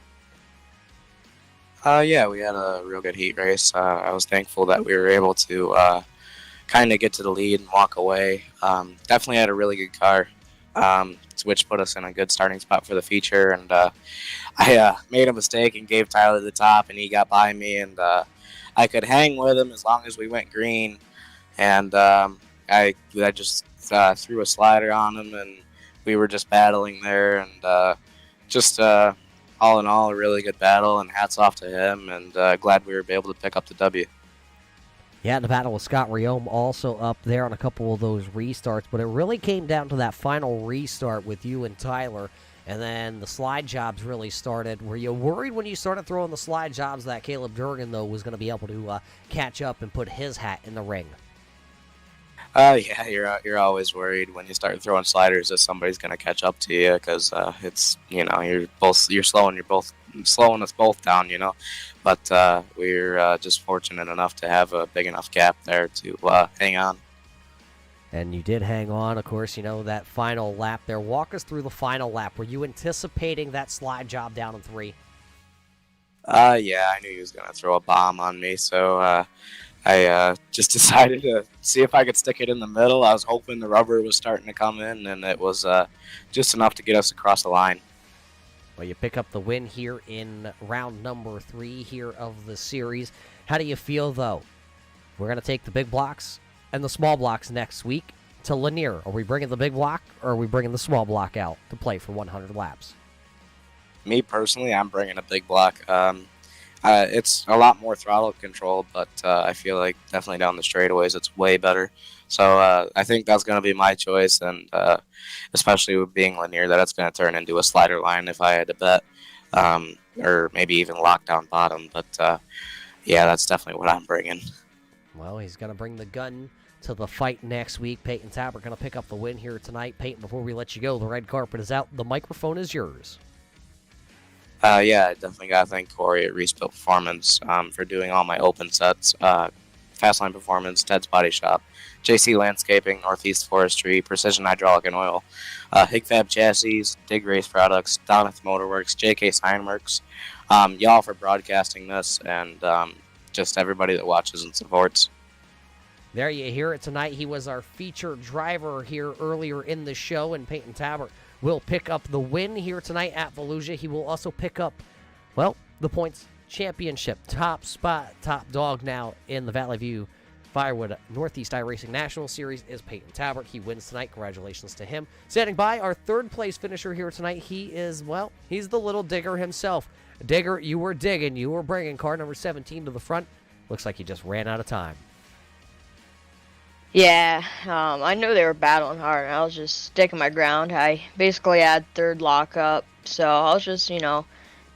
Yeah, we had a real good heat race. I was thankful that we were able to kind of get to the lead and walk away. Definitely had a really good car, which put us in a good starting spot for the feature. And I made a mistake and gave Tyler the top, and he got by me, and I could hang with him as long as we went green. And I just threw a slider on him, and we were just battling there, and just all in all, a really good battle, and hats off to him, and glad we were able to pick up the W. Yeah, the battle with Scott Riome also up there on a couple of those restarts, but it really came down to that final restart with you and Tyler, and then the slide jobs really started. Were you worried when you started throwing the slide jobs that Caleb Durgan, though, was going to be able to catch up and put his hat in the ring? Yeah, you're always worried when you start throwing sliders that somebody's gonna catch up to you, because it's you're slow and you're both slowing us both down, But we're just fortunate enough to have a big enough gap there to hang on. And you did hang on, of course, that final lap there. Walk us through the final lap. Were you anticipating that slide job down in 3? Yeah, I knew he was going to throw a bomb on me, so I just decided to see if I could stick it in the middle. I was hoping the rubber was starting to come in, and it was just enough to get us across the line. Well, you pick up the win here in round number 3 here of the series. How do you feel, though? We're going to take the big blocks and the small blocks next week to Lanier. Are we bringing the big block, or are we bringing the small block out to play for 100 laps? Me, personally, I'm bringing a big block. It's a lot more throttle control, but I feel like definitely down the straightaways it's way better. So I think that's going to be my choice, and especially with being linear, that it's going to turn into a slider line if I had to bet, or maybe even lockdown bottom. But yeah, that's definitely what I'm bringing. Well, he's going to bring the gun to the fight next week. Peyton Tapper going to pick up the win here tonight. Peyton, before we let you go, the red carpet is out. The microphone is yours. Yeah, I definitely got to thank Corey at Rebuilt Performance for doing all my open sets. Fastline Performance, Ted's Body Shop, JC Landscaping, Northeast Forestry, Precision Hydraulic and Oil, HigFab Chassis, Dig Race Products, Doneth Motorworks, JK Signworks, y'all for broadcasting this, and just everybody that watches and supports. There you hear it tonight. He was our featured driver here earlier in the show, and Peyton Tapper will pick up the win here tonight at Volusia. He will also pick up, well, the points championship. Top spot, top dog now in the Valley View Firewood Northeast iRacing National Series is Peyton Tapper. He wins tonight. Congratulations to him. Standing by, our third place finisher here tonight. He is, well, he's the little digger himself. Digger, you were digging. You were bringing car number 17 to the front. Looks like he just ran out of time. Yeah, I knew they were battling hard, and I was just sticking my ground. I basically had third lockup, so I was just,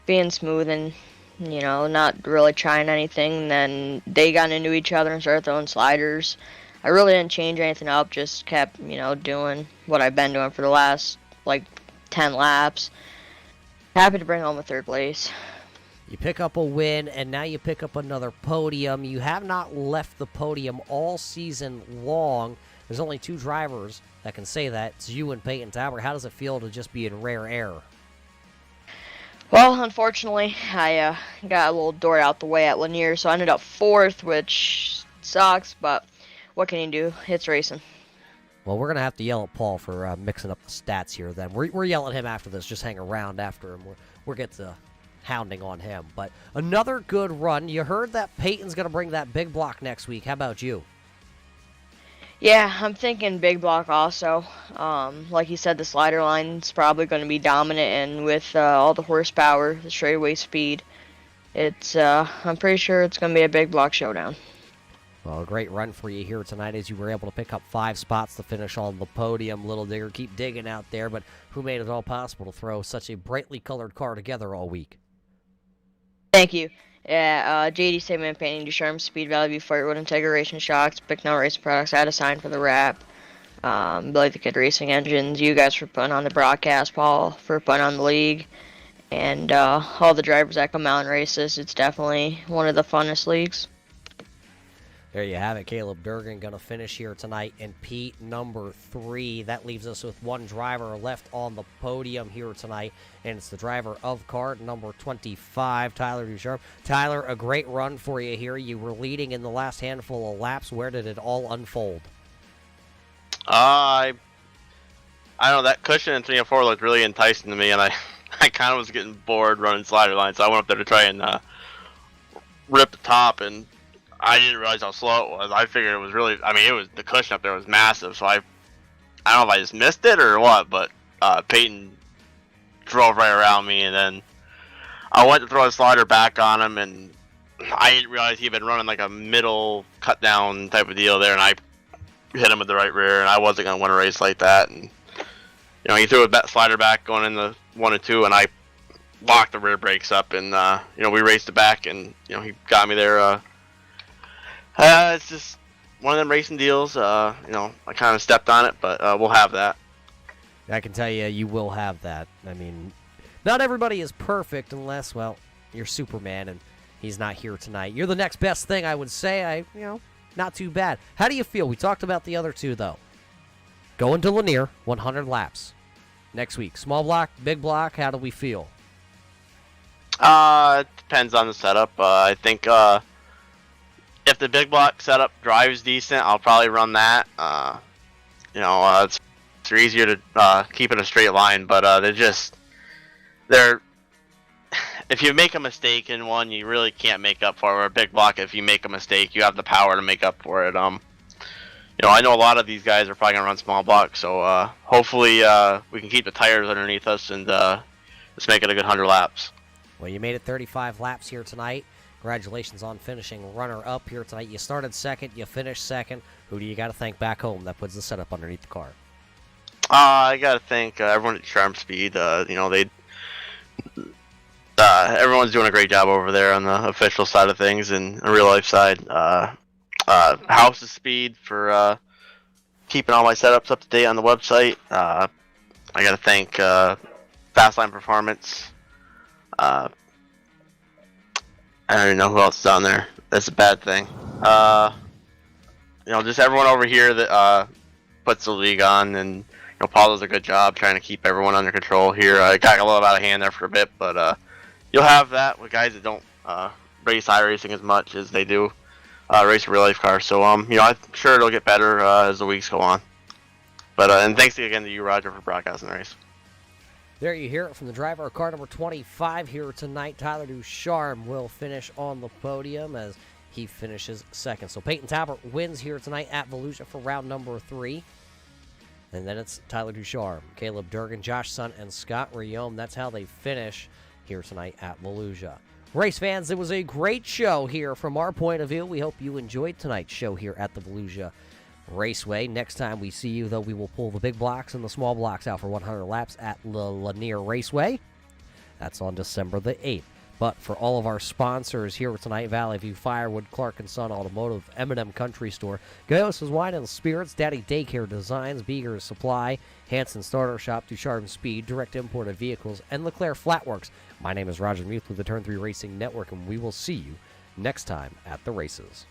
being smooth and, not really trying anything. And then they got into each other and started throwing sliders. I really didn't change anything up, just kept, doing what I've been doing for the last, 10 laps. Happy to bring home a third place. You pick up a win, and now you pick up another podium. You have not left the podium all season long. There's only 2 drivers that can say that. It's you and Peyton Tapper. How does it feel to just be in rare air? Well, unfortunately, I got a little door out the way at Lanier, so I ended up 4th, which sucks, but what can you do? It's racing. Well, we're going to have to yell at Paul for mixing up the stats here then. We're yelling at him after this. Just hang around after him. We'll get to hounding on him. But another good run. You heard that Peyton's going to bring that big block next week. How about you? Yeah, I'm thinking big block also. Like you said, the slider line's probably going to be dominant, and with all the horsepower, the straightaway speed, I'm pretty sure it's going to be a big block showdown. Well, a great run for you here tonight as you were able to pick up 5 spots to finish on the podium. Little Digger, keep digging out there, but who made it all possible to throw such a brightly colored car together all week? Thank you. Yeah, JD Statement Painting, Ducharme, Speed Valley, Firewood, Integration Shocks, Bicknell Racing Products. I had a sign for the wrap. Billy the Kid Racing Engines. You guys for putting on the broadcast. Paul for putting on the league. And all the drivers that come out and race this. It's definitely one of the funnest leagues. There you have it. Caleb Durgan going to finish here tonight in Pete number 3. That leaves us with 1 driver left on the podium here tonight, and it's the driver of car number 25, Tyler Ducharme. Tyler, a great run for you here. You were leading in the last handful of laps. Where did it all unfold? I don't know, that cushion in 3 and 4 looked really enticing to me, and I kind of was getting bored running slider lines, so I went up there to try and rip the top, and I didn't realize how slow it was. I figured it was really, the cushion up there was massive, so I don't know if I just missed it or what, but Peyton drove right around me, and then I went to throw a slider back on him, and I didn't realize he'd been running like a middle cut down type of deal there, and I hit him with the right rear, and I wasn't going to win a race like that, and he threw a slider back going in the 1 and 2, and I locked the rear brakes up, and we raced it back, and he got me there. It's just one of them racing deals. I kind of stepped on it, but we'll have that. I can tell you, you will have that. Not everybody is perfect unless, well, you're Superman and he's not here tonight. You're the next best thing, I would say. Not too bad. How do you feel? We talked about the other two, though. Going to Lanier, 100 laps. Next week. Small block, big block, how do we feel? It depends on the setup. I think if the big block setup drives decent, I'll probably run that. It's easier to keep in a straight line, but they're if you make a mistake in one, you really can't make up for it. Or a big block, if you make a mistake, you have the power to make up for it. I know a lot of these guys are probably gonna run small blocks, so hopefully we can keep the tires underneath us and let's make it a good 100 laps. Well, you made it 35 laps here tonight. Congratulations on finishing runner-up here tonight. You started second, you finished second. Who do you got to thank back home that puts the setup underneath the car? I got to thank everyone at Ducharme Speed. Everyone's doing a great job over there on the official side of things and the real life side. House of Speed for keeping all my setups up to date on the website. I got to thank Fastline Performance. I don't even know who else is on there. That's a bad thing. Just everyone over here that puts the league on, and Paul does a good job trying to keep everyone under control here. I got a little out of hand there for a bit, but you'll have that with guys that don't race iRacing as much as they do race a real life car. So I'm sure it'll get better as the weeks go on. But and thanks again to you, Roger, for broadcasting the race. There you hear it from the driver of car number 25 here tonight. Tyler Ducharme will finish on the podium as he finishes second. So Peyton Talbot wins here tonight at Volusia for round number 3. And then it's Tyler Ducharme, Caleb Durgan, Josh Son, and Scott Riome. That's how they finish here tonight at Volusia. Race fans, it was a great show here from our point of view. We hope you enjoyed tonight's show here at the Volusia Raceway. Next time we see you, though, we will pull the big blocks and the small blocks out for 100 laps at Lanier Raceway. That's on December the 8th. But for all of our sponsors here tonight, Valley View, Firewood, Clark and Son Automotive, M&M Country Store, Gioiosa's Wine and Spirits, Daddy Daycare Designs, Begor Supply, Hanson Starter Shop, Ducharme Speed, Direct Imported Vehicles, and LeClaire Flatworx. My name is Roger Muth with the Turn 3 Racing Network, and we will see you next time at the races.